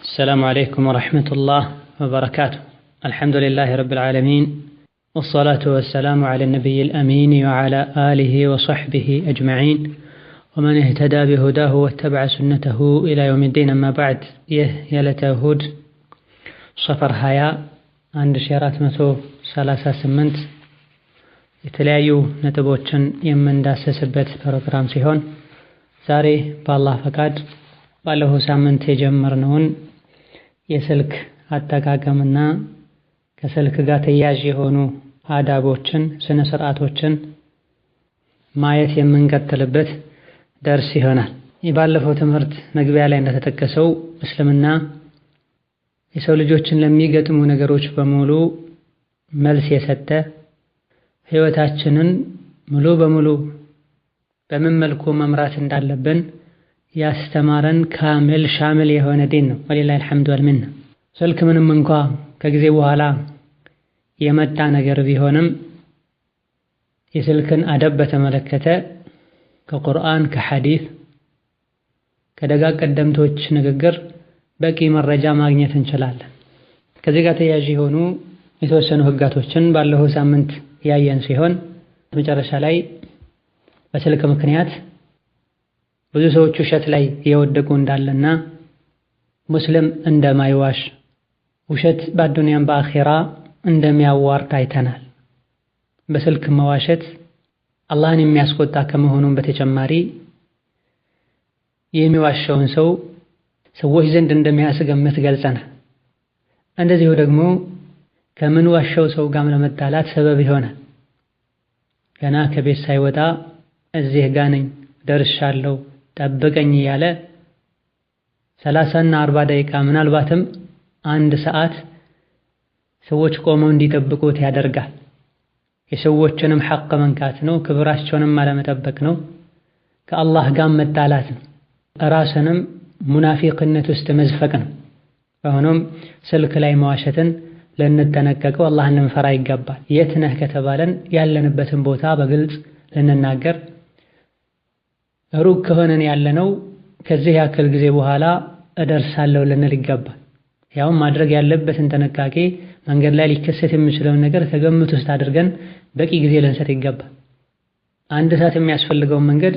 السلام عليكم ورحمة الله وبركاته. الحمد لله رب العالمين، والصلاة والسلام على النبي الأمين وعلى آله وصحبه أجمعين ومن اهتدى بهداه واتبع سنته إلى يوم الدين. أما بعد، يلت هود صفر هيا عند شيرات متو 38 የተለያዩ ነጥቦችን የምንዳሰስበት ፕሮግራም ሲሆን ዛሬ በአላህ ፈቃድ ባለፈው ሳምንት የጀመርነውን የስልክ አጠቃቀምና ከስልክ ጋር ተያያዥ የሆኑ አዳቦችን፣ ስነ ስርዓቶችን ማየት የምንቀጥልበት ደርስ ይሆናል። የባለፈው ትምህርት መግቢያ ላይ እንደተጠቀሰው እስልምና የሰው ልጆችን ለሚገጥሙ ነገሮች በሙሉ መልስ የሰጠ ህይወታችንን ሙሉ በሙሉ በምን መልኩ መምራት እንዳለብን ያስተማረን ካሚል ሻሚል የሆነ ዲን ነው። ወሊላሂ አልሐምዱ ወልሚና። ስልክ ምንም እንኳ ከጊዜ በኋላ የመጣ ነገር ቢሆንም የስልክን አደብ በተመለከተ ከቁርአን ከሐዲስ ከደጋግ ቀደምቶች ንግግር በቂ መረጃ ማግኘት እንችላለን። ከዚህ ጋር ተያያዥ የሆኑ የተወሰኑ ህጋቶችን ባለፈው ሳምንት ያየን ሲሆን መጨረሻ ላይ በስልክ ምክንያት ብዙ ሰዎች ውሸት ላይ የወደቁ እንዳለና ሙስሊም እንደማይዋሽ ውሸት በአዱንያም በአኺራ እንደሚያዋርድ አይተናል። በስልክ መዋሸት አላህን የሚያስቆጣ ከመሆኑም በተጨማሪ የሚዋሸውን ሰው ሰዎች ዘንድ እንደሚያስገምት ገልጸናል። እንደዚሁ ደግሞ ከምን ዋሸው ሰው ጋር ለመጣላት ሰበብ ይሆናል። ገና ከቤት ሳይወጣ እዚህ ጋር ነኝ ደርሻለሁ ጠብቀኝ እያለ 30 እና 40 ደቂቃ ምናልባትም 1 ሰዓት ሰዎች ቆመው እንዲጠብቁት ያደርጋል። የሰዎችንም ሐቅ መንካት ነው፣ ክብራቸውንም አለመጠበቅ ነው፣ ከአላህ ጋር መጣላት ነው፣ ራስንም ሙናፊቅነት ውስጥ መዝፈቅ ነው። በሆኖም ስልክ ላይ መዋሸትን ልንጠነቀቀው አላህን ልንፈራ ይገባል። የት ነህ ከተባለን ያለንበትን ቦታ በግልጽ ልንናገር፣ ሩቅ ከሆነን ያለነው ከዚህ ያክል ጊዜ በኋላ እደርሳለሁ ልንል ይገባል። ያውም ማድረግ ያለበትን ጥንቃቄ መንገድ ላይ ሊከሰት የሚችለውን ነገር ከግምት ውስጥ አድርገን በቂ ጊዜ ልንሰጥ ይገባል። 1 ሰዓት የሚያስፈልገውን መንገድ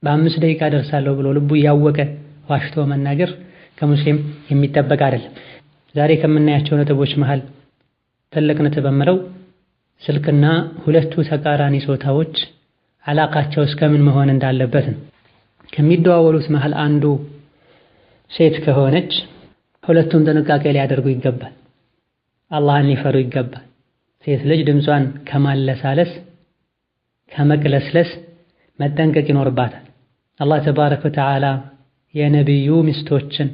በ5 ደቂቃ እደርሳለሁ ብሎ ልቡ እያወቀ ዋሽቶ መናገር ከሙስሊም የሚጠበቅ አይደለም። ዛሬ ከምናያቸው ነጥቦች መሃል ትልቅ ነጥብ የምለው ስልክና ሁለቱ ተቃራኒ ጾታዎች ዓላቃቸው እስከምን መሆን እንዳለበት ነው። ከሚደዋወሉት መሃል አንዱ ሴት ከሆነች ሁለቱም ጥንቃቄ ሊያደርጉ ይገባል። አላህን ሊፈሩ ይገባል። ሴት ልጅ ድምጿን ከማለሳለስ ከመቅለስለስ መጠንቀቅ ይኖርባታል። አላህ ተባረከ ወተዓላ የነቢዩ ሚስቶችን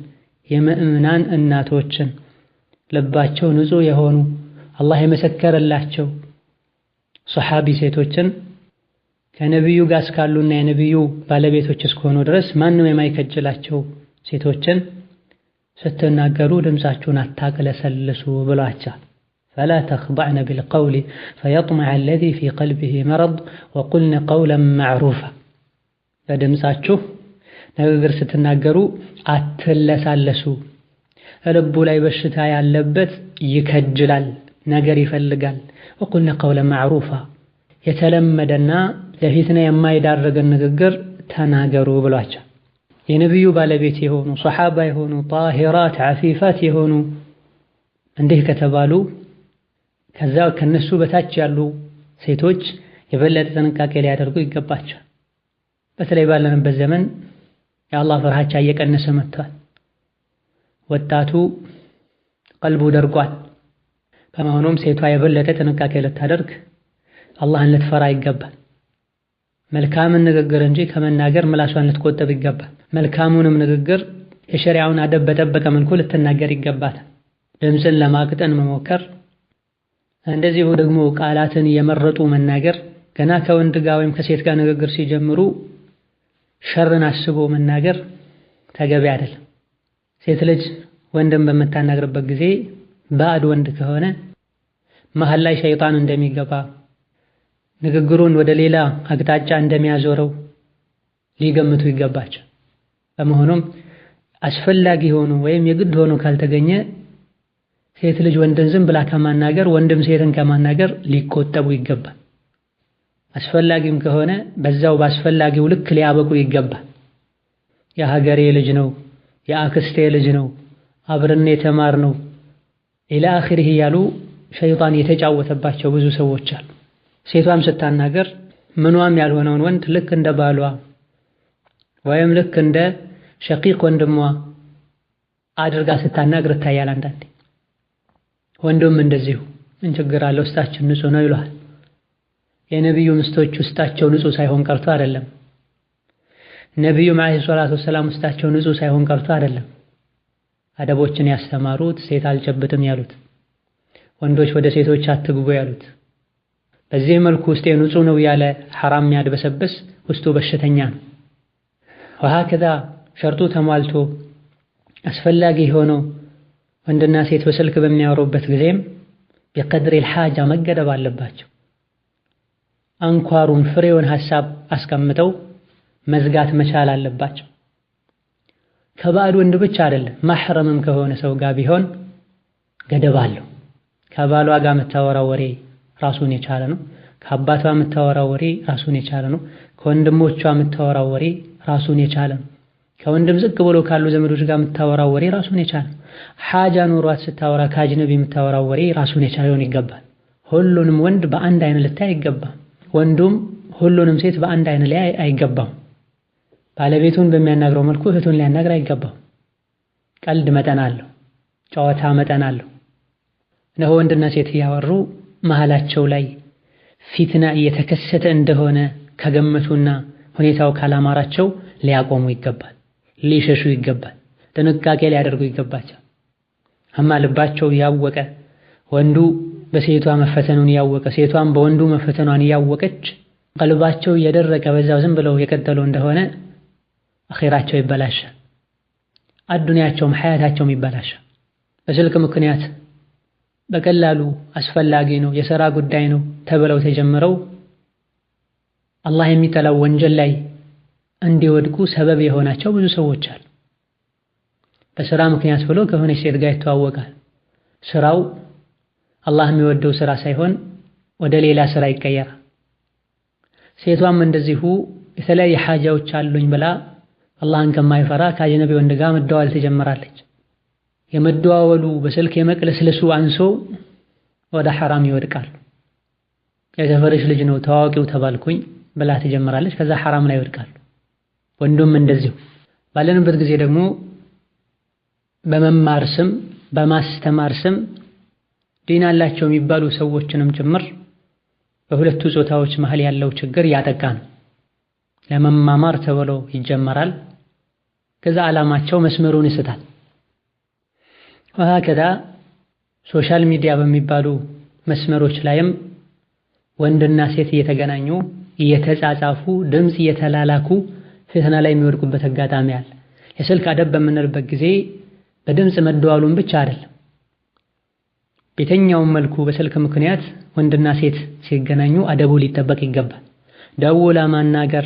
የምእምናን እናቶችን ልባቸው ንጹህ የሆኑ አላህ የመሰከረላቸው ሰሓቢ ሴቶችን ከነቢዩ ጋር እስካሉና የነቢዩ ባለቤቶች እስከሆኑ ድረስ ማንም የማይከጅላቸው ሴቶችን ስትናገሩ ድምፃችሁን አታቅለሰልሱ ብሏቸዋል። ፈላ ተኽضዕነ ቢልቀውሊ ፈየጥመዐ አለዚ ፊ ቀልቢሂ መረድ ወቁልነ ቀውለን መዕሩፋ። በድምፃችሁ ንግግር ስትናገሩ አትለሳለሱ። ልቡ ላይ በሽታ ያለበት ይከጅላል፣ ነገር ይፈልጋል። ወቁልነ ቀውለን መዕሩፋ፣ የተለመደና ለፊትና የማይዳረገን ንግግር ተናገሩ ብሏቸው። የነቢዩ ባለቤት የሆኑ ሰሓባ የሆኑ ጣሂራት ዓፊፋት የሆኑ እንዲህ ከተባሉ ከዛ ከነሱ በታች ያሉ ሴቶች የበለጠ ጥንቃቄ ሊያደርጉ ይገባቸው። በተለይ ባለንበት ዘመን የአላህ ፍርሃቻ እየቀነሰ መጥቷል። ወጣቱ ቀልቡ ደርቋል። በመሆኑም ሴቷ የበለጠ ጥንቃቄ ልታደርግ አላህን ልትፈራ ይገባል። መልካምን ንግግር እንጂ ከመናገር ምላሷን ልትቆጠብ ይገባል። መልካሙንም ንግግር የሸሪዓውን አደብ በጠበቀ መልኩ ልትናገር ይገባታል። ድምፅን ለማቅጠን መሞከር፣ እንደዚሁ ደግሞ ቃላትን የመረጡ መናገር፣ ገና ከወንድ ጋር ወይም ከሴት ጋር ንግግር ሲጀምሩ ሸርን አስቦ መናገር ተገቢ አይደለም። ሴት ልጅ ወንድን በምታናግርበት ጊዜ ባዕድ ወንድ ከሆነ መሃል ላይ ሸይጣን እንደሚገባ ንግግሩን ወደ ሌላ አቅጣጫ እንደሚያዞረው ሊገምቱ ይገባቸው። በመሆኑም አስፈላጊ ሆኖ ወይም የግድ ሆኖ ካልተገኘ ሴት ልጅ ወንድን ዝም ብላ ከማናገር ወንድም ሴትን ከማናገር ሊቆጠቡ ይገባል። አስፈላጊም ከሆነ በዛው በአስፈላጊው ልክ ሊያበቁ ይገባል። የሀገሬ ልጅ ነው፣ የአክስቴ ልጅ ነው፣ አብረን የተማርነው ኢላ አኺሪህ እያሉ ሸይጣን የተጫወተባቸው ብዙ ሰዎች አሉ። ሴቷም ስታናገር ምኗም ያልሆነውን ወንድ ልክ እንደ ባሏ ወይም ልክ እንደ ሸቂቅ ወንድሟ አድርጋ ስታናግር ይታያል። አንዳንዴ ወንዱም እንደዚሁ ምን ችግር አለው ውስጣችን ንጹህ ነው ይሏል። የነብዩ ምስቶች ውስጣቸው ንጹህ ሳይሆን ቀርቶ አይደለም። ነብዩ አለይሂ ሰላቱ ወሰላም ውስጣቸው ንጹህ ሳይሆን ቀርቶ አይደለም። አደቦችን ያስተማሩት፣ ሴት አልጨብጥም ያሉት፣ ወንዶች ወደ ሴቶች አትግቡ ያሉት። በዚህ መልኩ ውስጤ ንጹህ ነው ያለ ሐራም የሚያድበሰብስ ውስጡ በሽተኛ ነው። ወሀከዛ ሸርጡ ተሟልቶ አስፈላጊ ሆኖ ወንድና ሴት በስልክ በሚያወሩበት ጊዜም ቢቀድሪል ሐጃ መገደብ አለባቸው። አንኳሩን ፍሬውን ሐሳብ አስቀምጠው መዝጋት መቻል አለባቸው። ከባዕድ ወንድ ብቻ አይደለም ማህረምም ከሆነ ሰው ጋር ቢሆን ገደብ አለው። ከባሏ ጋር የምታወራው ወሬ ራሱን የቻለ ነው። ከአባቷ የምታወራው ወሬ ራሱን የቻለ ነው። ከወንድሞቿ የምታወራው ወሬ ራሱን የቻለ ነው። ከወንድም ዝቅ ብሎ ካሉ ዘመዶች ጋር የምታወራው ወሬ ራሱን የቻለ ነው። ሐጃ ኖሯት ስታወራ ከአጅነቢ የምታወራው ወሬ ራሱን የቻለ ሊሆን ይገባል። ሁሉንም ወንድ በአንድ አይን ልታይ አይገባም። ወንዱም ሁሉንም ሴት በአንድ አይን ላይ አይገባም። ባለቤቱን በሚያናግረው መልኩ እህቱን ሊያናግር አይገባም። ቀልድ መጠን አለው፣ ጨዋታ መጠን አለው። እነሆ ወንድና ሴት እያወሩ መሃላቸው ላይ ፊትና እየተከሰተ እንደሆነ ከገመቱና ሁኔታው ካላማራቸው ሊያቆሙ ይገባል፣ ሊሸሹ ይገባል፣ ጥንቃቄ ሊያደርጉ ይገባቸው። አማ ልባቸው ያወቀ ወንዱ በሴቷ መፈተኑን ያወቀ ሴቷን በወንዱ መፈተኗን ያወቀች ቀልባቸው እየደረቀ በዛው ዝም ብለው የቀጠሉ እንደሆነ አኺራቸው ይበላሻል፣ አዱንያቸውም ሐያታቸውም ይበላሻል። በስልክ ምክንያት በቀላሉ አስፈላጊ ነው የሥራ ጉዳይ ነው ተብለው ተጀምረው አላህ የሚጠላው ወንጀል ላይ እንዲወድቁ ሰበብ የሆናቸው ብዙ ሰዎች አሉ። በሥራ ምክንያት ብሎ ከሆነች ሴት ጋር ይተዋወቃል። ስራው አላህ የሚወደው ስራ ሳይሆን ወደ ሌላ ስራ ይቀየራል። ሴቷም እንደዚሁ የተለያየ ሐጃዎች አሉኝ ብላ አላህን ከማይፈራ ከአጅነቢ ወንድ ጋር መደዋወል ትጀምራለች። የመደዋወሉ በስልክ የመቅለስለሱ አንሶ ወደ ሐራም ይወድቃል። የሰፈርሽ ልጅ ነው ታዋቂው ተባልኩኝ ብላ ትጀምራለች። ከዛ ሐራም ላይ ይወድቃል። ወንዱም እንደዚሁ። ባለንበት ጊዜ ደግሞ በመማር ስም በማስተማር ስም ዲን አላቸው የሚባሉ ሰዎችንም ጭምር በሁለቱ ጾታዎች መሃል ያለው ችግር ያጠቃ ነው። ለመማማር ተብሎ ይጀመራል። ከዛ ዓላማቸው መስመሩን ይስታል። ወሀከዛ ሶሻል ሚዲያ በሚባሉ መስመሮች ላይም ወንድና ሴት እየተገናኙ እየተጻጻፉ ድምፅ እየተላላኩ ፍትና ላይ የሚወድቁበት አጋጣሚ አለ። የስልክ አደብ በምንልበት ጊዜ በድምፅ መደዋሉን ብቻ አይደለም። በየትኛውም መልኩ በስልክ ምክንያት ወንድና ሴት ሲገናኙ አደቡ ሊጠበቅ ይገባል። ደውላ ማናገር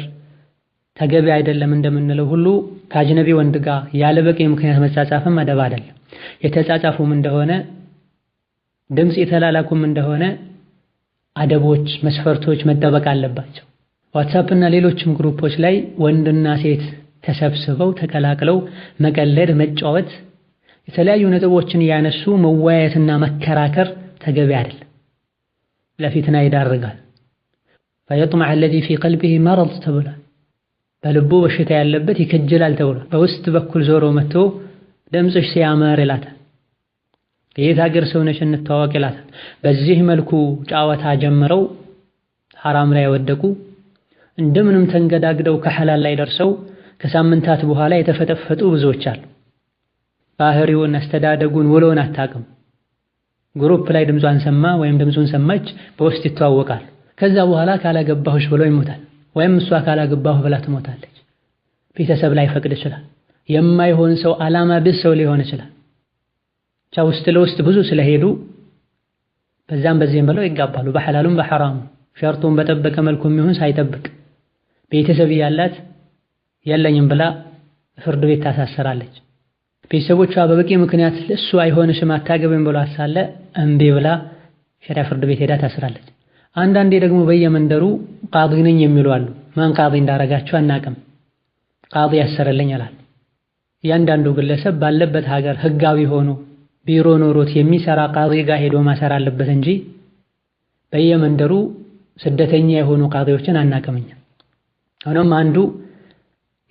ተገቢ አይደለም እንደምንለው ሁሉ ከአጅነቢ ወንድ ጋር ያለ በቂ ምክንያት መጻጻፍም አደብ አይደለም። የተጻጻፉም እንደሆነ ድምፅ የተላላኩም እንደሆነ አደቦች፣ መስፈርቶች መጠበቅ አለባቸው። ዋትስአፕ እና ሌሎችም ግሩፖች ላይ ወንድና ሴት ተሰብስበው ተቀላቅለው መቀለድ፣ መጫወት፣ የተለያዩ ነጥቦችን ያነሱ መወያየትና መከራከር ተገቢ አይደለም። ለፊትና ይዳርጋል። ፈየጥመዕ አለዚ ፊ ቀልቢሂ መረድ ተብሏል። በልቡ በሽታ ያለበት ይከጅላል ተብሏል። በውስጥ በኩል ዞሮ መጥቶ ድምፅሽ ሲያምር ይላታል። የት ሀገር ሰው ነሽ እንተዋወቅ ይላታል። በዚህ መልኩ ጫወታ ጀምረው ሐራም ላይ ወደቁ። እንደምንም ተንገዳግደው ከሐላል ላይ ደርሰው ከሳምንታት በኋላ የተፈጠፈጡ ብዙዎች አሉ። ባህሪውን፣ አስተዳደጉን፣ ውሎውን አታውቅም። ግሩፕ ላይ ድምጿን ሰማ ወይም ድምፁን ሰማች፣ በውስጥ ይተዋወቃል። ከዛ በኋላ ካላገባሁሽ ብሎ ይሞታል፣ ወይም እሷ ካላገባሁ ብላ ትሞታለች። ቤተሰብ ላይ ፈቅድ ይችላል። የማይሆን ሰው ዓላማ ቢስ ሰው ሊሆን ይችላል። ውስጥ ለውስጥ ብዙ ስለሄዱ በዛም በዚህም ብለው ይጋባሉ። በሐላሉም በሐራሙ ሸርጡን በጠበቀ መልኩ የሚሆን ሳይጠብቅ ቤተሰብ ያላት የለኝም ብላ ፍርድ ቤት ታሳሰራለች። ቤተሰቦቿ በበቂ ምክንያት እሱ አይሆንሽም አታገቢም ብሏት ሳለ እምቢ ብላ ሸሪዓ ፍርድ ቤት ሄዳ ታስራለች። አንዳንዴ ደግሞ በየመንደሩ ቃዲ ነኝ የሚሉ አሉ። ማን ቃዲ እንዳረጋቸው አናቅም፣ ቃዲ ያሰረልኝ ይላል። እያንዳንዱ ግለሰብ ባለበት ሀገር ህጋዊ ሆኖ ቢሮ ኖሮት የሚሰራ ቃዲ ጋር ሄዶ ማሰር አለበት እንጂ በየመንደሩ ስደተኛ የሆኑ ቃዲዎችን አናቅምኛ። ሆኖም አንዱ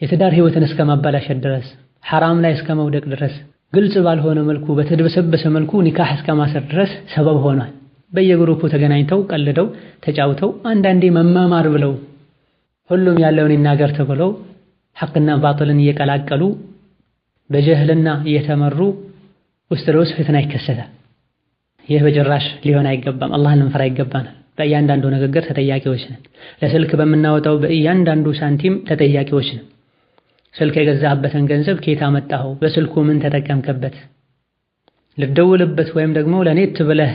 የትዳር ህይወትን እስከ ማበላሸት ድረስ ሐራም ላይ እስከ መውደቅ ድረስ ግልጽ ባልሆነ መልኩ በተድበሰበሰ መልኩ ኒካህ እስከ ማሰር ድረስ ሰበብ ሆኗል። በየግሩፑ ተገናኝተው ቀልደው ተጫውተው አንዳንዴ መማማር ብለው ሁሉም ያለውን ይናገር ተብለው ሐቅና ባጥልን እየቀላቀሉ በጀህልና እየተመሩ ውስጥ ለውስጥ ፍትና ይከሰታል። ይህ በጭራሽ ሊሆን አይገባም። አላህን ልንፈራ ይገባናል። በእያንዳንዱ ንግግር ተጠያቂዎች ነን። ለስልክ በምናወጣው በእያንዳንዱ ሳንቲም ተጠያቂዎች ነን። ስልክ የገዛህበትን ገንዘብ ከየት አመጣኸው? በስልኩ ምን ተጠቀምከበት? ልደውልበት ወይም ደግሞ ለኔት ብለህ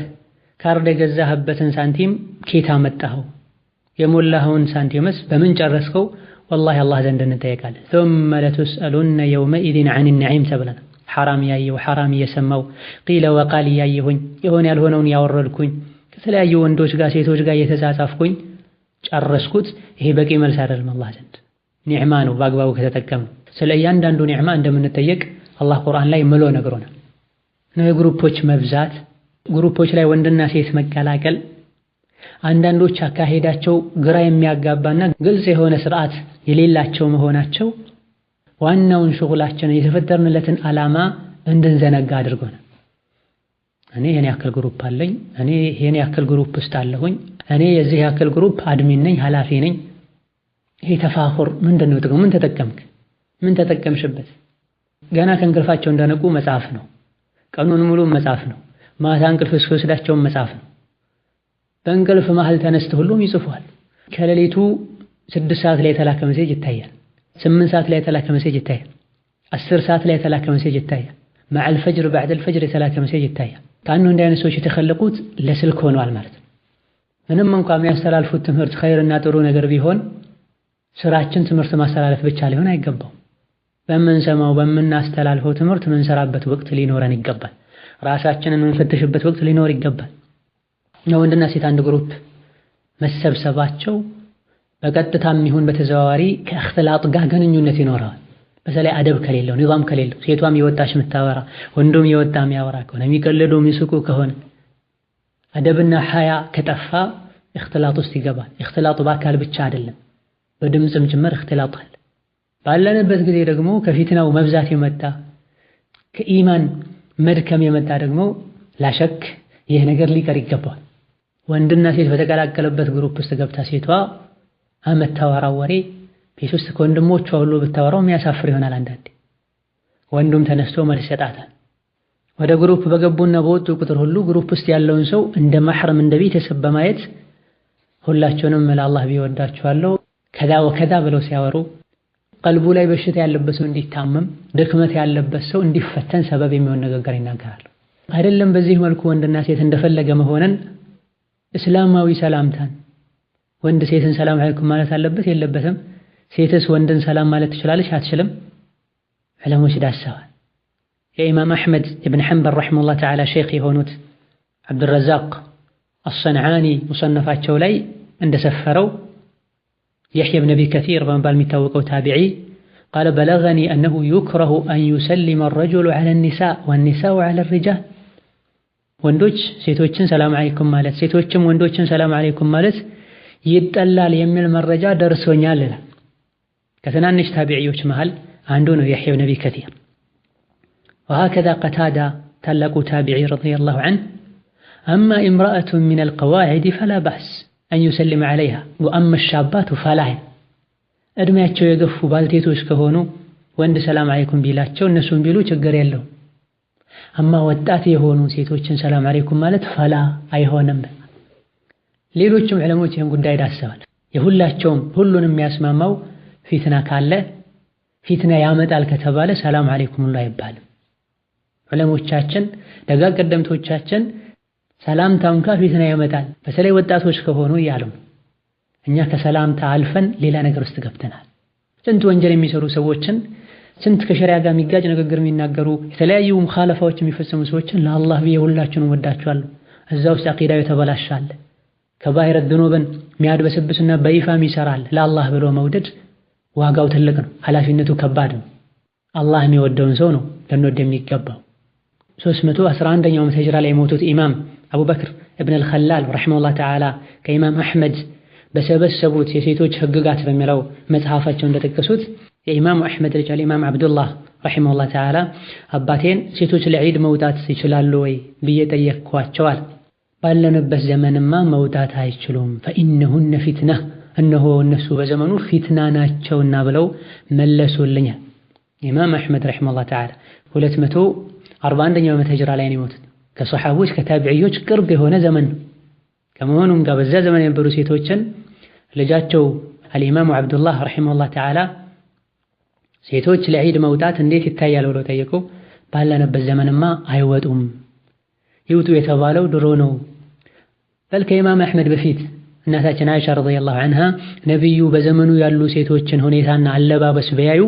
ካርድ የገዛህበትን ሳንቲም ከየት አመጣኸው? የሞላኸውን ሳንቲምስ በምን ጨረስከው? ወላሂ አላህ ዘንድ እንጠየቃለን። ثم لتسألن يومئذ عن النعيم ተብለናል። ሐራም ያየው ሐራም እየሰማው ቂለ ወቃል እያየሁኝ የሆነ ያልሆነውን ያወረድኩኝ ከተለያዩ ወንዶች ጋር ሴቶች ጋር እየተጻጻፍኩኝ ጨረስኩት። ይሄ በቂ መልስ አይደለም አላህ ዘንድ። ኒዕማ ነው በአግባቡ ከተጠቀሙ። ስለ እያንዳንዱ ኒዕማ እንደምንጠየቅ አላህ ቁርአን ላይ ምሎ ነግሮናል። የግሩፖች መብዛት፣ ግሩፖች ላይ ወንድና ሴት መቀላቀል፣ አንዳንዶች አካሄዳቸው ግራ የሚያጋባና ግልጽ የሆነ ስርዓት የሌላቸው መሆናቸው ዋናውን ሽጉላችንን የተፈጠርንለትን ዓላማ እንድንዘነጋ አድርጎናል። እኔ የኔ ያክል ግሩፕ አለኝ፣ እኔ የኔ ያክል ግሩፕ ውስጥ አለሁኝ፣ እኔ የዚህ ያክል ግሩፕ አድሚን ነኝ፣ ኃላፊ ነኝ። ይሄ ተፋኹር ምንድነው ጥቅሙ? ምን ተጠቀምክ? ምን ተጠቀምሽበት? ገና ከእንቅልፋቸው እንደነቁ መጽሐፍ ነው፣ ቀኑን ሙሉ መጽሐፍ ነው፣ ማታ እንቅልፍ እስኪወስዳቸው መጽሐፍ ነው። በእንቅልፍ መሃል ተነስተ ሁሉም ይጽፏል። ከሌሊቱ 6 ሰዓት ላይ የተላከ ሜሴጅ ይታያል፣ 8 ሰዓት ላይ የተላከ ሜሴጅ ይታያል፣ 10 ሰዓት ላይ የተላከ ሜሴጅ ይታያል፣ መዐል ፈጅር በዕደል ፈጅር የተላከ ሜሴጅ ይታያል። ካኑ እንዲህ አይነት ሰዎች የተኸለቁት ለስልክ ሆነዋል ማለት ነው። ምንም እንኳን የሚያስተላልፉት ትምህርት ኸይርና ጥሩ ነገር ቢሆን ስራችን ትምህርት ማስተላለፍ ብቻ ሊሆን አይገባው። በምንሰማው በምናስተላልፈው ትምህርት ምንሰራበት ወቅት ሊኖረን ይገባል። ራሳችንን ምንፈትሽበት ወቅት ሊኖር ይገባል። ወንድና ሴት አንድ ግሩፕ መሰብሰባቸው በቀጥታም ይሁን በተዘዋዋሪ ከእኽትላጥ ጋር ግንኙነት ይኖረዋል። በተለይ አደብ ከሌለው ኒዛም ከሌለው ሴቷም የወጣች የምታወራ ወንዱም የወጣ የሚያወራ ከሆነ የሚቀልዱ የሚስቁ ከሆነ አደብና ሐያ ከጠፋ እኽትላጥ ውስጥ ይገባል። እኽትላጡ በአካል ብቻ አይደለም በድምፅም ጭምር እኽትላጥ አለ። ባለንበት ጊዜ ደግሞ ከፊትናው መብዛት የመጣ ከኢማን መድከም የመጣ ደግሞ ላሸክ ይህ ነገር ሊቀር ይገባል። ወንድና ሴት በተቀላቀለበት ግሩፕ ውስጥ ገብታ ሴቷ የምታወራው ወሬ ቤት ውስጥ ከወንድሞቿ ሁሉ ብታወራው የሚያሳፍር ይሆናል። አንዳንዴ ወንዱም ተነስቶ መልስ ይሰጣታል። ወደ ግሩፕ በገቡና በወጡ ቁጥር ሁሉ ግሩፕ ውስጥ ያለውን ሰው እንደ ማህረም እንደ ቤተሰብ በማየት ሁላቸውንም ለአላህ ቢወዳቸዋለሁ ከዛ ወከዛ ብለው ሲያወሩ ቀልቡ ላይ በሽታ ያለበት ሰው እንዲታመም ድክመት ያለበት ሰው እንዲፈተን ሰበብ የሚሆን ንግግር ይናገራሉ። አይደለም በዚህ መልኩ ወንድና ሴት እንደፈለገ መሆንን እስላማዊ ሰላምታን ወንድ ሴትን ሰላም አለይኩም ማለት አለበት የለበትም? ሴትስ ወንድን ሰላም ማለት ትችላለች አትችልም? ዑለሞች ዳሰዋል። የኢማም አሕመድ ኢብን ሐንበል ረሒመሁላህ ተዓላ ሼኽ የሆኑት ዓብዱረዛቅ አሰንዓኒ ሙሰነፋቸው ላይ እንደሰፈረው የሕያ ብን አቢ ከሲር በመባል የሚታወቀው ታቢዒ ቃለ በለገኒ አነሁ ዩክረሁ አን ዩሰሊመ አረጁሉ ዐለ ኒሳእ ወኒሳኡ ዐለ ሪጃል። ወንዶች ሴቶችን ሰላም አለይኩም ማለት ሴቶችም ወንዶችን ሰላም አለይኩም ማለት ይጠላል የሚል መረጃ ደርሶኛል ይላል። ከትናንሽ ታቢዒዎች መሃል አንዱ ነው የሕያ ብን አቢ ከሲር። ወሀከዛ ቀታዳ ታላቁ ታቢዒ ረዲየላሁ ዐንሁ አማ ኢምረአቱን ሚነል ቀዋዒድ ፈላ በእስ አን ዩሰሊመ ዐለይሃ ወአማ ሻባቱ ፈላ። ዕድሜያቸው የገፉ ባልቴቶች ከሆኑ ወንድ ሰላም አለይኩም ቢላቸው እነሱም ቢሉ ችግር የለውም። አማ ወጣት የሆኑ ሴቶችን ሰላም አለይኩም ማለት ፈላ አይሆንም። ሌሎችም ዕለሞች ይህን ጉዳይ ዳሰዋል። የሁላቸውም ሁሉንም የሚያስማማው ፊትና ካለ ፊትና ያመጣል ከተባለ ሰላም አለይኩም ሁሉ አይባልም። ዕለሞቻችን ደጋግ ቀደምቶቻችን ሰላምታ እንኳ ፊትና ያመጣል በተለይ ወጣቶች ከሆኑ እያሉ እኛ ከሰላምታ አልፈን ሌላ ነገር ውስጥ ገብተናል። ስንት ወንጀል የሚሰሩ ሰዎችን ስንት ከሸሪያ ጋር የሚጋጭ ንግግር የሚናገሩ የተለያዩ ሙኻለፋዎች የሚፈጽሙ ሰዎችን ለአላህ ብዬ ሁላችሁንም ወዳችኋለሁ። እዛ ውስጥ አቂዳው የተበላሻል። ከባይረ ድኑብን የሚያድበሰብስና በይፋም ይሰራል። ለአላህ ብሎ መውደድ ዋጋው ትልቅ ነው፣ ኃላፊነቱ ከባድ ነው። አላህ የሚወደውን ሰው ነው ልንወድ የሚገባው። 311ኛው ዓመተ ሂጅራ ላይ የሞቱት ኢማም አቡበክር እብን አልኸላል ረሒመሁላህ ተዓላ ከኢማም አሕመድ በሰበሰቡት የሴቶች ህግጋት በሚለው መጽሐፋቸው እንደጠቀሱት የኢማሙ አሕመድ ልጅ ኢማም አብዱላህ ረሒመሁላህ ተዓላ አባቴን ሴቶች ለዒድ መውጣት ይችላሉ ወይ ብዬ ጠየቅኳቸዋል። ባለንበት ዘመንማ መውጣት አይችሉም፣ ፈኢነሁነ ፊትና፣ እነሆ እነሱ በዘመኑ ፊትና ናቸውና ብለው መለሱልኛል። ኢማም አሕመድ ረሒመሁላህ ተዓላ 241ኛው ዓመተ ሂጅራ ላይ ነው የሞቱት። ከሰሓቦች ከታቢዕዮች ቅርብ የሆነ ዘመን ነው። ከመሆኑም ጋር በዛ ዘመን የነበሩ ሴቶችን ልጃቸው አልኢማሙ አብዱላህ ረሒመሁላህ ተዓላ ሴቶች ለዒድ መውጣት እንዴት ይታያል ብለው ጠየቁ። ባለንበት ዘመንማ አይወጡም፣ ይውጡ የተባለው ድሮ ነው። በል ከኢማም አሕመድ በፊት እናታችን አይሻ ረዲየላሁ ዐንሃ ነቢዩ በዘመኑ ያሉ ሴቶችን ሁኔታና አለባበስ ቢያዩ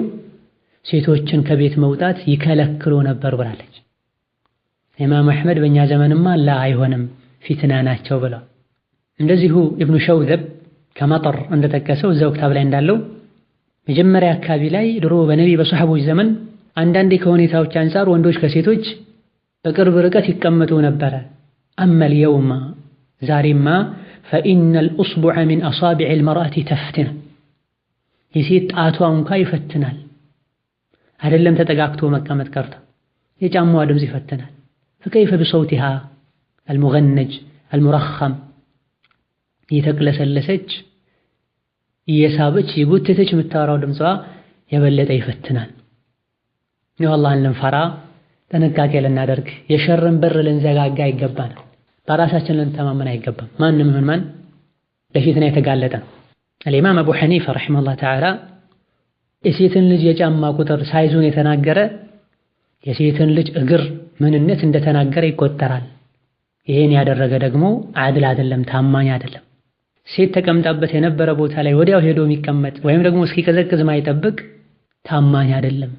ሴቶችን ከቤት መውጣት ይከለክሉ ነበር ብላለች። ኢማም አሕመድ በእኛ ዘመንማ ላ አይሆንም ፊትና ናቸው ብለው። እንደዚሁ ኢብኑ ሸውዘብ ከመጠር እንደጠቀሰው እዛው ክታብ ላይ እንዳለው መጀመሪያ አካባቢ ላይ ድሮ በነቢ በሰሐቦች ዘመን አንዳንዴ ከሁኔታዎች አንፃር ወንዶች ከሴቶች በቅርብ ርቀት ይቀመጡ ነበረ። አመል የውማ ዛሬማ ፈኢነል ኡስቡዐ ሚን አሳቢዕል መርአቲ ተፍትና፣ የሴት ጣቷ እንኳ ይፈትናል። አይደለም ተጠጋግቶ መቀመጥ ቀርቶ የጫማዋ ድምፅ ይፈትናል። ፈከይፈ ቢሰውቲሃ አልሙገነጅ አልሙረኸም፣ እየተቅለሰለሰች እየሳበች የጎተተች የምታወራው ድምጿ የበለጠ ይፈትናል። ነው አላህን ልንፈራ ጥንቃቄ ልናደርግ የሸርን በር ልንዘጋጋ ይገባናል። በራሳችን ልንተማመን አይገባም። ማንም ይሁን ማን ለፊትና የተጋለጠ ነው። አልኢማም አቡ ሐኒፋ ረሒመሁላህ ተዓላ የሴትን ልጅ የጫማ ቁጥር ሳይዙን የተናገረ የሴትን ልጅ እግር ምንነት እንደተናገረ ይቆጠራል። ይሄን ያደረገ ደግሞ አድል አይደለም፣ ታማኝ አይደለም። ሴት ተቀምጣበት የነበረ ቦታ ላይ ወዲያው ሄዶ የሚቀመጥ ወይም ደግሞ እስኪቀዘቅዝ ማይጠብቅ ታማኝ አይደለም፣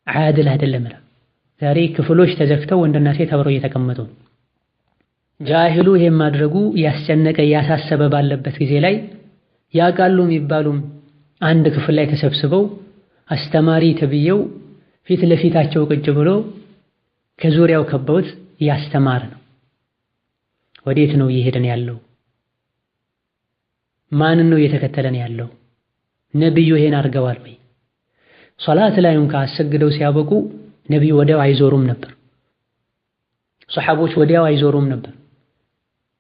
አድል አይደለም። ዛሬ ክፍሎች ተዘግተው ወንድና ሴት አብረው እየተቀመጡ ጃሂሉ ይሄን ማድረጉ ያስጨነቀ ያሳሰበ ባለበት ጊዜ ላይ ያውቃሉ የሚባሉም አንድ ክፍል ላይ ተሰብስበው አስተማሪ ተብየው ፊት ለፊታቸው ቁጭ ብሎ ከዙሪያው ከበውት ያስተማር ነው። ወዴት ነው እየሄድን ያለው? ማንን ነው እየተከተለን ያለው? ነብዩ ይሄን አድርገዋል ወይ? ሶላት ላይ እንኳን አሰግደው ሲያበቁ ነብዩ ወዲያው አይዞሩም ነበር። ሱሐቦች ወዲያው አይዞሩም ነበር።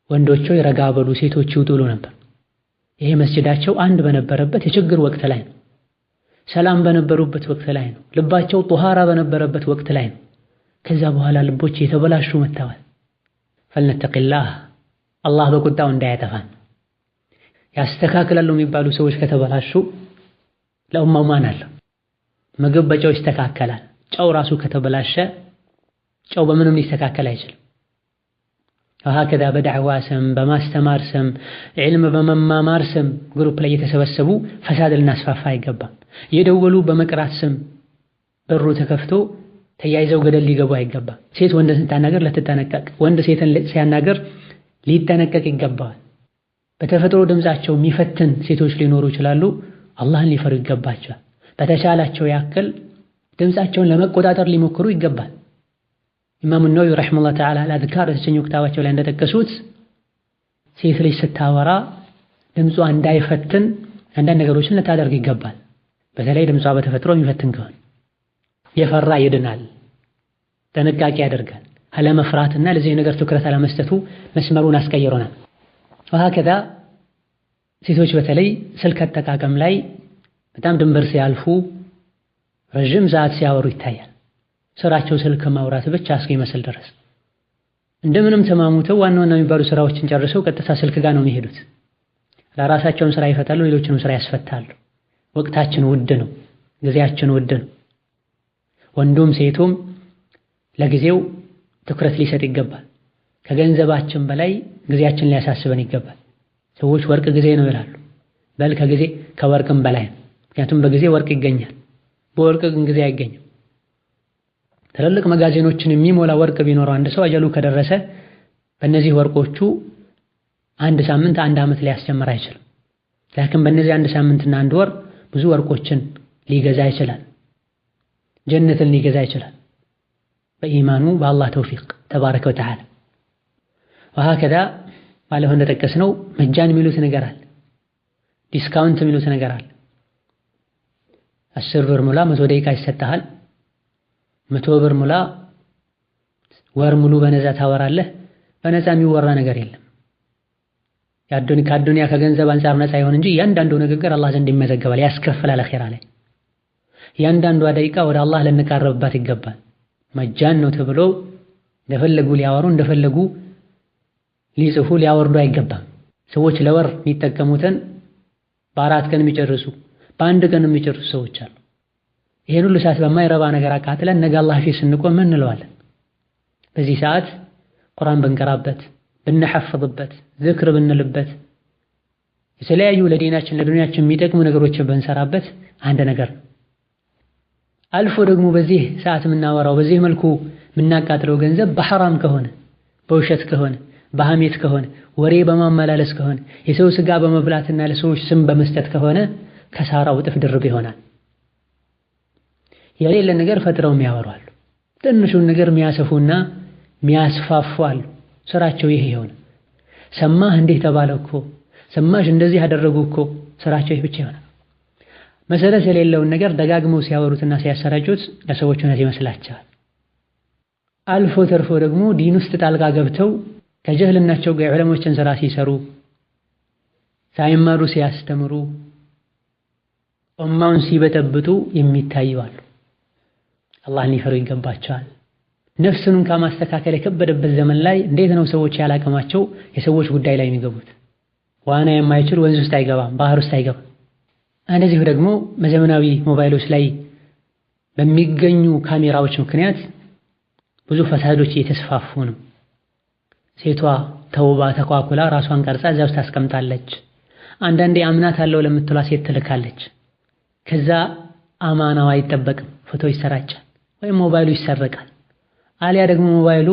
ወንዶቹ ይረጋ በሉ፣ ሴቶቹ ይውጡሉ ነበር። ይሄ መስጂዳቸው አንድ በነበረበት የችግር ወቅት ላይ ነው። ሰላም በነበሩበት ወቅት ላይ ነው። ልባቸው ጧሃራ በነበረበት ወቅት ላይ ነው። ከዛ በኋላ ልቦች የተበላሹ መጥተዋል። ፈልነተቂላህ፣ አላህ በቁጣው እንዳያጠፋን። ያስተካክላሉ የሚባሉ ሰዎች ከተበላሹ ለኡማው ማን አለው? ምግብ በጨው ይስተካከላል። ጨው ራሱ ከተበላሸ ጨው በምንም ሊስተካከል አይችልም። ወሀከዛ በዳዕዋ ስም በማስተማር ስም ዒልም በመማማር ስም ግሩፕ ላይ የተሰበሰቡ ፈሳድ ልናስፋፋ አይገባም። የደወሉ በመቅራት ስም በሩ ተከፍቶ ተያይዘው ገደል ሊገቡ አይገባም። ሴት ወንድን ስታናገር ልትጠነቀቅ፣ ወንድ ሴትን ሲያናገር ሊጠነቀቅ ይገባዋል። በተፈጥሮ ድምፃቸው የሚፈትን ሴቶች ሊኖሩ ይችላሉ። አላህን ሊፈሩ ይገባቸዋል። በተቻላቸው ያክል ድምፃቸውን ለመቆጣጠር ሊሞክሩ ይገባል። ኢማሙ ነወዊ ረሒመሁላህ ተዓላ አልአዝካር የተሰኘው ክታባቸው ላይ እንደጠቀሱት ሴት ልጅ ስታወራ ድምጿ እንዳይፈትን አንዳንድ ነገሮችን ልታደርግ ይገባል። በተለይ ድምጿ በተፈጥሮ የሚፈትን ከሆነ የፈራ ይድናል፣ ጥንቃቄ ያደርጋል። አለመፍራትና ለዚህ ነገር ትኩረት አለመስጠቱ መስመሩን አስቀይሮናል። ወሀከዛ ሴቶች በተለይ ስልክ አጠቃቀም ላይ በጣም ድንበር ሲያልፉ ረዥም ሰዓት ሲያወሩ ይታያል። ስራቸው ስልክ ማውራት ብቻ እስኪመስል ድረስ እንደምንም ተማሙተው ዋና ዋና የሚባሉ ስራዎችን ጨርሰው ቀጥታ ስልክ ጋር ነው የሚሄዱት። ለራሳቸውም ስራ ይፈታሉ፣ ሌሎችንም ስራ ያስፈታሉ። ወቅታችን ውድ ነው፣ ጊዜያችን ውድ ነው። ወንዱም ሴቱም ለጊዜው ትኩረት ሊሰጥ ይገባል። ከገንዘባችን በላይ ጊዜያችን ሊያሳስበን ይገባል። ሰዎች ወርቅ ጊዜ ነው ይላሉ። በል ከጊዜ ከወርቅም በላይ ነው። ምክንያቱም በጊዜ ወርቅ ይገኛል። በወርቅ ግን ጊዜ አይገኝም። ትልልቅ መጋዘኖችን የሚሞላ ወርቅ ቢኖረው አንድ ሰው አጀሉ ከደረሰ በእነዚህ ወርቆቹ 1 ሳምንት 1 ዓመት ሊያስጀምር አይችልም። ላኪን በእነዚህ 1 ሳምንትና 1 ወር ብዙ ወርቆችን ሊገዛ ይችላል። ጀነትን ሊገዛ ይችላል በኢማኑ በአላህ ተውፊቅ ተባረከ ወተዓላ። ወሀከዛ ባለፈው እንደጠቀስነው መጃን የሚሉት ነገር አለ፣ ዲስካውንት የሚሉት ነገር አለ። 10 ብር ሙላ 100 ደቂቃ ይሰጥሃል። 100 ብር ሙላ ወር ሙሉ በነፃ ታወራለህ። በነፃ የሚወራ ነገር የለም። ከአዱንያ ከገንዘብ አንፃር ነፃ ይሆን እንጂ እያንዳንዱ ንግግር አላህ ዘንድ ይመዘገባል፣ ያስከፍላል አኺራ ላይ። እያንዳንዷ ደቂቃ ወደ አላህ ልንቃረብባት ይገባል። መጃን ነው ተብሎ እንደፈለጉ ሊያወሩ እንደፈለጉ ሊጽፉ ሊያወርዱ አይገባም። ሰዎች ለወር የሚጠቀሙትን በ4 ቀን የሚጨርሱ በ1 ቀን የሚጨርሱ ሰዎች አሉ። ይሄን ሁሉ ሰዓት በማይረባ ነገር አቃጥለን ነገ አላህ ፊት ስንቆም ምን እንለዋለን? በዚህ ሰዓት ቁርአን ብንቀራበት፣ ብንሐፍዝበት፣ ዝክር ብንልበት፣ የተለያዩ ለዲናችን ለዱንያችን የሚጠቅሙ ነገሮችን ብንሰራበት አንድ ነገር ነው። አልፎ ደግሞ በዚህ ሰዓት የምናወራው በዚህ መልኩ የምናቃጥለው ገንዘብ በሐራም ከሆነ፣ በውሸት ከሆነ፣ በሐሜት ከሆነ፣ ወሬ በማመላለስ ከሆነ፣ የሰው ስጋ በመብላትና ለሰዎች ስም በመስጠት ከሆነ ከሳራው እጥፍ ድርብ ይሆናል። የሌለ ነገር ፈጥረው የሚያወሩ አሉ። ትንሹን ነገር የሚያሰፉና የሚያስፋፉ አሉ። ስራቸው ይሄ ይሆን። ሰማህ እንዲህ ተባለ እኮ፣ ሰማሽ እንደዚህ ያደረጉ እኮ፣ ስራቸው ይሄ ብቻ ይሆናል። መሰረት የሌለውን ነገር ደጋግመው ሲያወሩትና ሲያሰራጩት ለሰዎች እውነት ይመስላቸዋል። አልፎ ተርፎ ደግሞ ዲን ውስጥ ጣልቃ ገብተው ከጀህልናቸው ጋር የዑለሞችን ስራ ሲሰሩ ሳይማሩ ሲያስተምሩ ኡማውን ሲበጠብጡ የሚታዩ አሉ። አላህን ሊፈሩ ይገባቸዋል። ነፍስን ከማስተካከል የከበደበት ዘመን ላይ እንዴት ነው ሰዎች ያላቀማቸው የሰዎች ጉዳይ ላይ የሚገቡት? ዋና የማይችል ወንዝ ውስጥ አይገባም፣ ባህር ውስጥ አይገባም። እንደዚሁ ደግሞ በዘመናዊ ሞባይሎች ላይ በሚገኙ ካሜራዎች ምክንያት ብዙ ፈሳዶች እየተስፋፉ ነው። ሴቷ ተውባ ተኳኩላ ራሷን ቀርጻ እዛ ውስጥ ታስቀምጣለች። አንዳንዴ አምናት አለው ለምትሏ ሴት ትልካለች። ከዛ አማናው አይጠበቅም፣ ፎቶ ይሰራጫል ወይም ሞባይሉ ይሰረቃል። አሊያ ደግሞ ሞባይሉ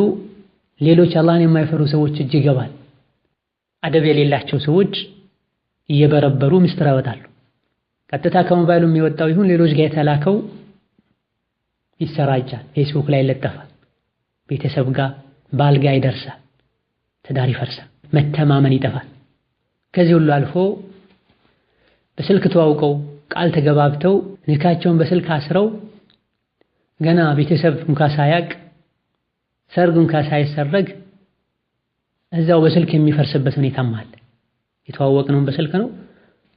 ሌሎች አላህን የማይፈሩ ሰዎች እጅ ይገባል። አደብ የሌላቸው ሰዎች እየበረበሩ ምስጢር ያወጣሉ። ቀጥታ ከሞባይሉ የሚወጣው ይሁን ሌሎች ጋር የተላከው ይሰራጫል፣ ፌስቡክ ላይ ይለጠፋል። ቤተሰብ ጋር ባል ጋር ይደርሳል፣ ትዳር ይፈርሳል፣ መተማመን ይጠፋል። ከዚህ ሁሉ አልፎ በስልክ ተዋውቀው ቃል ተገባብተው ንካቸውን በስልክ አስረው ገና ቤተሰብ እንኳ ሳያቅ ሰርግ እንኳ ሳይሰረግ እዛው በስልክ የሚፈርስበት ሁኔታም አለ። የተዋወቅነውን በስልክ ነው፣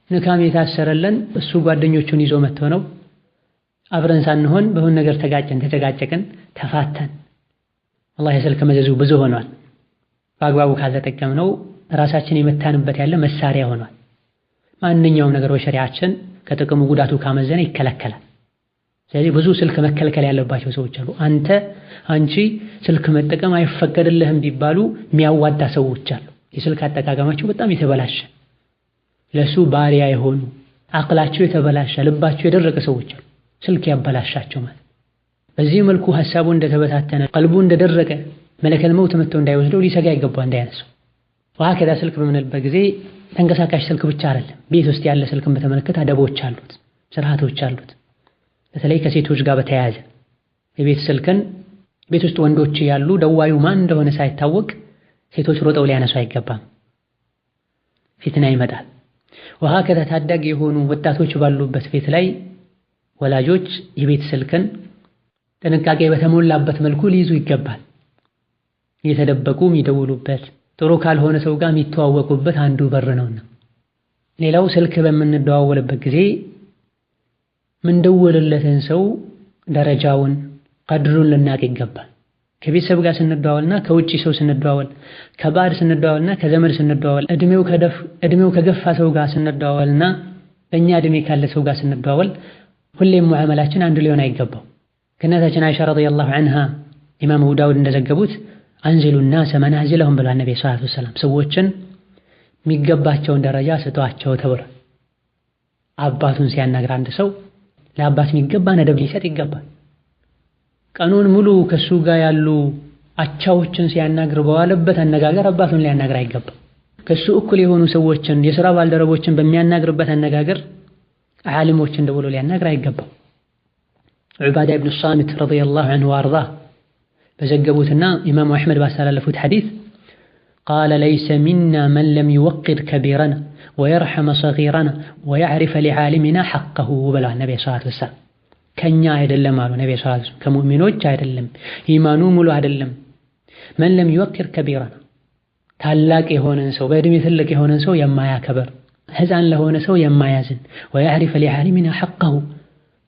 ንካም የታሰረለን እሱ ጓደኞቹን ይዞ መጥቶ ነው። አብረን ሳንሆን በሆነ ነገር ተጋጨን፣ ተጨቃጨቅን፣ ተፋተን። አላህ የስልክ መዘዙ ብዙ ሆኗል። በአግባቡ ካልተጠቀምነው ራሳችን የመታንበት ያለ መሳሪያ ሆኗል። ማንኛውም ነገር በሸሪዓችን ከጥቅሙ ጉዳቱ ካመዘነ ይከለከላል። ስለዚህ ብዙ ስልክ መከልከል ያለባቸው ሰዎች አሉ። አንቺ ስልክ መጠቀም አይፈቀድልህም ቢባሉ የሚያዋጣ ሰዎች አሉ። የስልክ አጠቃቀማቸው በጣም የተበላሸ ለሱ ባሪያ የሆኑ አቅላቸው የተበላሸ ልባቸው የደረቀ ሰዎች አሉ። ስልክ ያበላሻቸው ማለት በዚህ መልኩ ሐሳቡ እንደተበታተነ ቀልቡ እንደደረቀ መለከል መውት መጥቶ እንዳይወስደው ሊሰጋ ይገባ እንዳያነሳው። ወሀከዛ ስልክ በምንልበት ጊዜ ተንቀሳቃሽ ስልክ ብቻ አይደለም፣ ቤት ውስጥ ያለ ስልክን በተመለከተ አደቦች አሉት፣ ስርዓቶች አሉት። በተለይ ከሴቶች ጋር በተያያዘ የቤት ስልክን ቤት ውስጥ ወንዶች ያሉ ደዋዩ ማን እንደሆነ ሳይታወቅ ሴቶች ሮጠው ሊያነሱ አይገባም፣ ፊትና ይመጣል። ወሀከዛ ታዳጊ የሆኑ ወጣቶች ባሉበት ቤት ላይ ወላጆች የቤት ስልክን ጥንቃቄ በተሞላበት መልኩ ሊይዙ ይገባል። እየተደበቁ የሚደውሉበት ጥሩ ካልሆነ ሰው ጋር የሚተዋወቁበት አንዱ በር ነውና። ሌላው ስልክ በምንደዋወልበት ጊዜ ምንደውልለትን ሰው ደረጃውን ቀድሩን ልናቅ ይገባል። ከቤተሰብ ጋር ስንደዋወልና ከውጪ ሰው ስንደዋወል፣ ከባዕድ ስንደዋወልና ከዘመድ ስንደዋወል፣ እድሜው ከገፋ ሰው ጋር ስንደዋወልና በእኛ እድሜ ካለ ሰው ጋር ስንደዋወል ሁሌም ሙዓመላችን አንዱ ሊሆን አይገባው። ከእናታችን አይሻ ረዲየላሁ ዐንሃ ኢማም አቡ ዳውድ እንደዘገቡት አንዚሉ ናሰ መናዚለሁም ብሏል ነብዩ ሰለላሁ ዐለይሂ ወሰለም። ሰዎችን የሚገባቸውን ደረጃ ስጧቸው ተብሏል። አባቱን ሲያናግር አንድ ሰው ለአባት የሚገባ ነደብ ሊሰጥ ይገባል። ቀኑን ሙሉ ከሱ ጋር ያሉ አቻዎችን ሲያናግር በዋለበት አነጋገር አባቱን ሊያናግር አይገባም። ከሱ እኩል የሆኑ ሰዎችን የሥራ ባልደረቦችን በሚያናግርበት አነጋገር ዓሊሞችን ደውሎ ሊያናግር አይገባም። ዑባዳ ኢብኑ ሷሚት ረዲየላሁ ዐንሁ ወአርዳህ በዘገቡትና ኢማሙ አሕመድ ባስተላለፉት ሐዲስ ቃለ ለይሰ ሚና መን ለም ዩወቂር ከቢረና ወየርሐመ ሰጊረና ወየዕሪፈ ሊዓሊሚና ሐቀሁ ብለዋል ነቢዩ ሰለላሁ ዐለይሂ ወሰለም። ከኛ አይደለም አሉ ነቢዩ ሰለላሁ ዐለይሂ ወሰለም፣ ከሙእሚኖች አይደለም፣ ኢማኑ ሙሉ አይደለም። መን ለም ዩወቂር ከቢረና ታላቅ የሆነን ሰው በዕድሜ ትልቅ የሆነን ሰው የማያከበር ሕፃን ለሆነ ሰው የማያዝን ወየዕሪፈ ሊዓሊሚና ሐቀሁ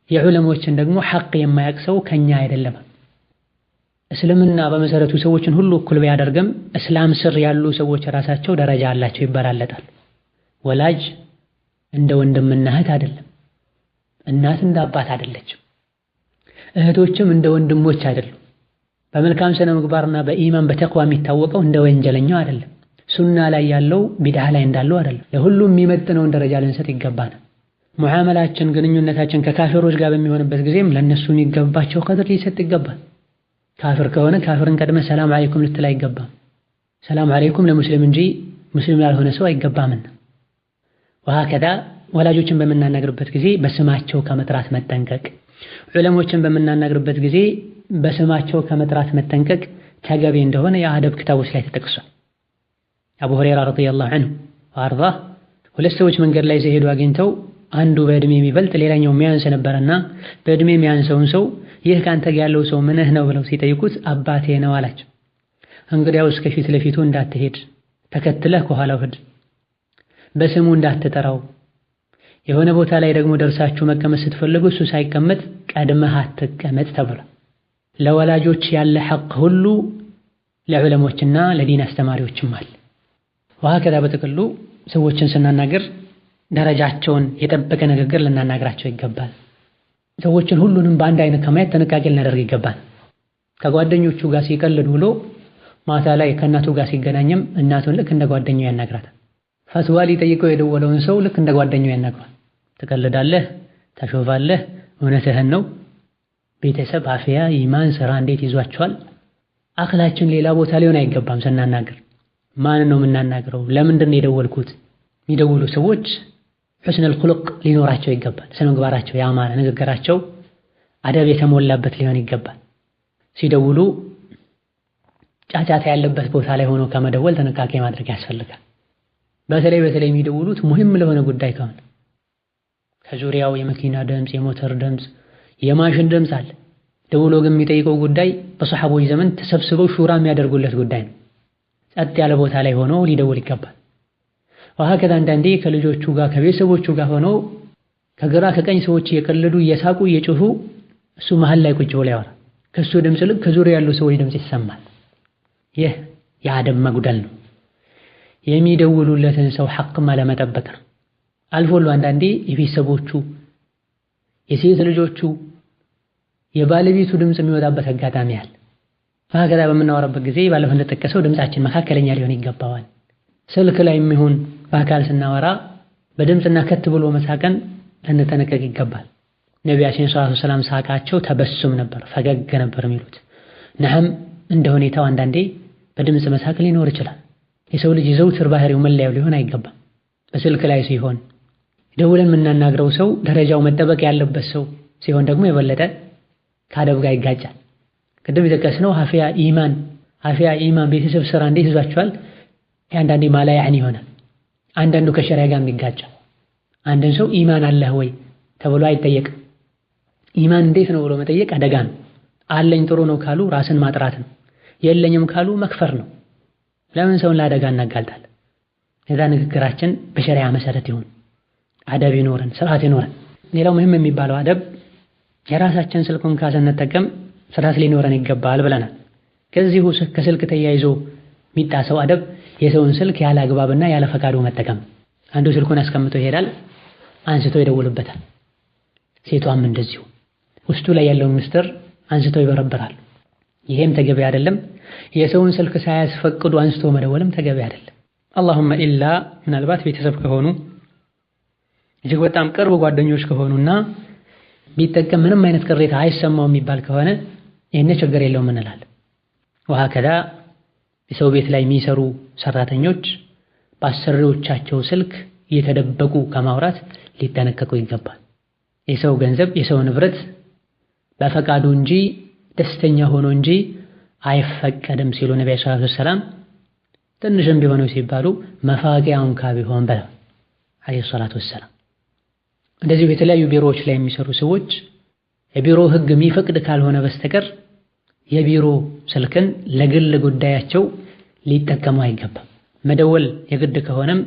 የዑለሞችን ደግሞ ሐቅ የማያቅ ሰው ከኛ አይደለም። እስልምና በመሰረቱ ሰዎችን ሁሉ እኩል ቢያደርግም እስላም ስር ያሉ ሰዎች ራሳቸው ደረጃ አላቸው፣ ይበላለጣሉ። ወላጅ እንደ ወንድምና እህት አይደለም፣ እናት እንደ አባት አይደለችም፣ እህቶችም እንደ ወንድሞች አይደሉም። በመልካም ስነ ምግባርና በኢማን በተቅዋ የሚታወቀው እንደ ወንጀለኛው አይደለም፣ ሱና ላይ ያለው ቢድዓ ላይ እንዳለው አይደለም። ለሁሉም የሚመጥነውን ደረጃ ልንሰጥ ይገባናል። ሙዓመላችን ግንኙነታችን ከካፊሮች ጋር በሚሆንበት ጊዜም ለነሱ የሚገባቸው ቀድር ሊሰጥ ይገባል። ካፊር ከሆነ ካፊርን ቀድመህ ሰላም አለይኩም ልትል አይገባም። ሰላም አለይኩም ለሙስሊም እንጂ ሙስሊም ላልሆነ ሰው አይገባምና። ወሀከዛ ወላጆችን በምናናግርበት ጊዜ በስማቸው ከመጥራት መጠንቀቅ፣ ዑለሞችን በምናናግርበት ጊዜ በስማቸው ከመጥራት መጠንቀቅ ተገቢ እንደሆነ የአደብ ክታቦች ላይ ተጠቅሷል። አቡ ሁረይራ ረዲየላሁ ዐንሁ ወአርዳህ ሁለት ሰዎች መንገድ ላይ ሲሄዱ አግኝተው አንዱ በዕድሜ የሚበልጥ ሌላኛው የሚያንስ ነበርና በዕድሜ የሚያንሰውን ሰው ይህ ካንተ ጋር ያለው ሰው ምንህ ነው ብለው ሲጠይቁት አባቴ ነው አላቸው። እንግዲያውስ ከፊት ለፊቱ እንዳትሄድ፣ ተከትለህ ከኋላው ሂድ፣ በስሙ እንዳትጠራው፣ የሆነ ቦታ ላይ ደግሞ ደርሳችሁ መቀመጥ ስትፈልጉ እሱ ሳይቀመጥ ቀድመህ አትቀመጥ ተብሏል። ለወላጆች ያለ ሐቅ ሁሉ ለዑለሞችና ለዲን አስተማሪዎችም አለ። ወሀከዛ በጥቅሉ ሰዎችን ስናናገር ደረጃቸውን የጠበቀ ንግግር ልናናግራቸው ይገባል። ሰዎችን ሁሉንም በአንድ አይነት ከማየት ጥንቃቄ ልናደርግ ይገባል። ከጓደኞቹ ጋር ሲቀልድ ውሎ ማታ ላይ ከእናቱ ጋር ሲገናኝም እናቱን ልክ እንደ ጓደኛው ያናግራታል። ፈትዋ ሊጠይቀው የደወለውን ሰው ልክ እንደ ጓደኛው ያናግሯል። ትቀልዳለህ፣ ታሾፋለህ፣ እውነትህን ነው። ቤተሰብ፣ አፍያ፣ ኢማን፣ ስራ እንዴት ይዟቸዋል? አክላችን ሌላ ቦታ ሊሆን አይገባም። ስናናግር ማን ነው የምናናግረው? ለምንድን ነው የደወልኩት? የሚደውሉ ሰዎች ሑስነል ኹሉቅ ሊኖራቸው ይገባል። ስነ ምግባራቸው ያማረ፣ ንግግራቸው አደብ የተሞላበት ሊሆን ይገባል። ሲደውሉ ጫጫታ ያለበት ቦታ ላይ ሆኖ ከመደወል ጥንቃቄ ማድረግ ያስፈልጋል። በተለይ የሚደውሉት ሙሂም ለሆነ ጉዳይ ከሆነ ከዙሪያው የመኪና ድምፅ፣ የሞተር ድምፅ፣ የማሽን ድምፅ አለ። ደውሎ ግን የሚጠይቀው ጉዳይ በሰሐቦች ዘመን ተሰብስበው ሹራ የሚያደርጉለት ጉዳይ ነው። ጸጥ ያለ ቦታ ላይ ሆኖ ሊደውል ይገባል። ወሀከዛ አንዳንዴ ከልጆቹ ጋር ከቤተሰቦቹ ጋር ሆነው ከግራ ከቀኝ ሰዎች እየቀለዱ እየሳቁ እየጮሁ እሱ መሀል ላይ ቁጭ ብሎ ያወራል። ከሱ ድምፅ ልክ ከዙሪያ ያሉ ሰዎች ድምፅ ይሰማል። ይህ የአደብ መጉደል ነው። የሚደውሉለትን ሰው ሐቅም አለመጠበቅ ነው። አልፎሉ አንዳንዴ የቤተሰቦቹ የሴት ልጆቹ የባለቤቱ ድምፅ የሚወጣበት አጋጣሚ አለ። ወሀከዛ በምናወራበት ጊዜ ባለፈው እንደጠቀሰው ድምፃችን መካከለኛ ሊሆን ይገባዋል። ስልክ ላይ የሚሆን በአካል ስናወራ በድምፅና ከት ብሎ መሳቀን ልንጠነቀቅ ይገባል። ነቢያችን ሰለላሁ ዐለይሂ ወሰለም ሳቃቸው ተበሱም ነበር፣ ፈገግ ነበር የሚሉት። ነዓም እንደ ሁኔታው አንዳንዴ በድምፅ መሳቅ ሊኖር ይችላል። የሰው ልጅ የዘውትር ባህሪው መለያው ሊሆን አይገባም። በስልክ ላይ ሲሆን ደውለን የምናናግረው ሰው ደረጃው መጠበቅ ያለበት ሰው ሲሆን ደግሞ የበለጠ ከአደብ ጋር ይጋጫል። ቅድም የጠቀስነው ሀፊያ ኢማን ቤተሰብ ስራ እንዴት ይዟቸዋል? አንዳንዴ ማላ ያዕኒ ይሆናል። አንዳንዱ ከሸሪዓ ጋር የሚጋጫል። አንድን ሰው ኢማን አለህ ወይ ተብሎ አይጠየቅም። ኢማን እንዴት ነው ብሎ መጠየቅ አደጋ ነው። አለኝ ጥሩ ነው ካሉ ራስን ማጥራት ነው። የለኝም ካሉ መክፈር ነው። ለምን ሰውን ለአደጋ እናጋልጣለን? እዛ ንግግራችን በሸሪዓ መሰረት ይሁን፣ አደብ ይኖረን፣ ስርዓት ይኖረን። ሌላው ሙሂም የሚባለው አደብ የራሳችን ስልኩን ስንጠቀም ስርዓት ሊኖረን ይገባል ብለናል። ከዚሁ ከስልክ ተያይዞ የሚጣሰው አደብ የሰውን ስልክ ያለ አግባብና ያለ ፈቃዱ መጠቀም። አንዱ ስልኩን አስቀምጦ ይሄዳል፣ አንስቶ ይደውልበታል። ሴቷም እንደዚሁ ውስጡ ላይ ያለውን ምስጢር አንስቶ ይበረብራል። ይሄም ተገቢ አይደለም። የሰውን ስልክ ሳያስፈቅዱ አንስቶ መደወልም ተገቢ አይደለም። አላሁመ ኢላ ምናልባት ቤተሰብ ከሆኑ እጅግ በጣም ቅርብ ጓደኞች ከሆኑና ቢጠቀም ምንም አይነት ቅሬታ አይሰማው የሚባል ከሆነ ይሄን ችግር የለውም እንላለን። ወሀከዛ የሰው ቤት ላይ የሚሰሩ ሰራተኞች በአሰሪዎቻቸው ስልክ እየተደበቁ ከማውራት ሊጠነቀቁ ይገባል። የሰው ገንዘብ የሰው ንብረት በፈቃዱ እንጂ ደስተኛ ሆኖ እንጂ አይፈቀድም ሲሉ ነብዩ ሰለላሁ ዐለይሂ ወሰለም ትንሽም ቢሆኑ ሲባሉ መፋቂያውን ቢሆን ብለው ዐለይሂ ሰላቱ ወሰላም። እንደዚሁ የተለያዩ ቢሮዎች ላይ የሚሰሩ ሰዎች የቢሮ ሕግ የሚፈቅድ ካልሆነ በስተቀር የቢሮ ስልክን ለግል ጉዳያቸው ሊጠቀሙ አይገባም። መደወል የግድ ከሆነም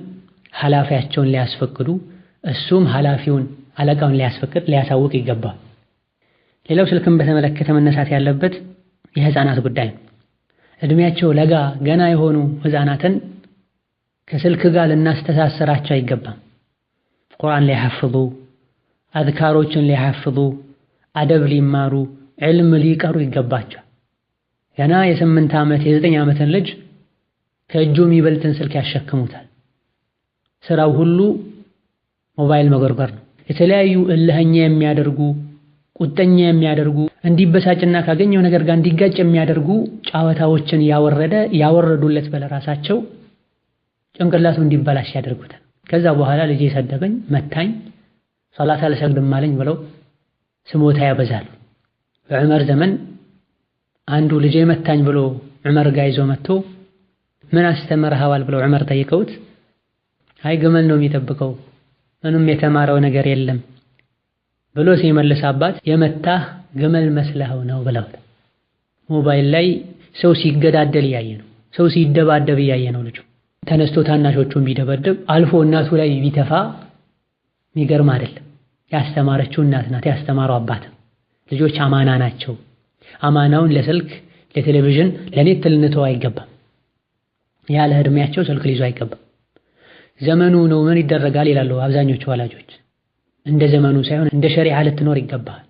ኃላፊያቸውን ሊያስፈቅዱ እሱም ኃላፊውን አለቃውን ሊያሳውቅ ይገባል። ሌላው ስልክን በተመለከተ መነሳት ያለበት የህፃናት ጉዳይ ነው። እድሜያቸው ለጋ ገና የሆኑ ህፃናትን ከስልክ ጋር ልናስተሳሰራቸው አይገባም። ቁርአን ሊሐፍዙ፣ አዝካሮችን ሊሐፍዙ፣ አደብ ሊማሩ፣ ዕልም ሊቀሩ ይገባቸው። ገና የ8 ዓመት የ9 ዓመትን ልጅ ከእጁ የሚበልጥን ስልክ ያሸክሙታል። ስራው ሁሉ ሞባይል መጎርጎር ነው። የተለያዩ እልህኛ የሚያደርጉ ቁጠኛ የሚያደርጉ እንዲበሳጭና ካገኘው ነገር ጋር እንዲጋጭ የሚያደርጉ ጨዋታዎችን ያወረዱለት በለራሳቸው ጭንቅላቱ እንዲበላሽ ያደርጉታል። ከዛ በኋላ ልጄ ሰደበኝ፣ መታኝ፣ ሶላት አልሰግድም አለኝ ብለው ስሞታ ያበዛሉ። በዑመር ዘመን አንዱ ልጄ መታኝ ብሎ ዑመር ጋር ይዞ መጥቶ ምን አስተምረኸዋል ብለው ዑመር ጠይቀውት አይ ግመል ነው የሚጠብቀው ምንም የተማረው ነገር የለም ብሎ ሲመልስ አባት የመታህ ግመል መስለኸው ነው ብለው። ሞባይል ላይ ሰው ሲገዳደል እያየ ነው፣ ሰው ሲደባደብ እያየ ነው። ልጁ ተነስቶ ታናሾቹን ቢደበደብ አልፎ እናቱ ላይ ቢተፋ የሚገርም አይደለም። ያስተማረችው እናት ናት፣ ያስተማረው አባት። ልጆች አማና ናቸው። አማናውን ለስልክ ለቴሌቪዥን ለኔት ልንተው አይገባም። ያለ እድሜያቸው ስልክ ሊይዙ አይገባም። ዘመኑ ነው ምን ይደረጋል ይላሉ አብዛኞቹ ወላጆች። እንደ ዘመኑ ሳይሆን እንደ ሸሪዓ ልትኖር ይገባል።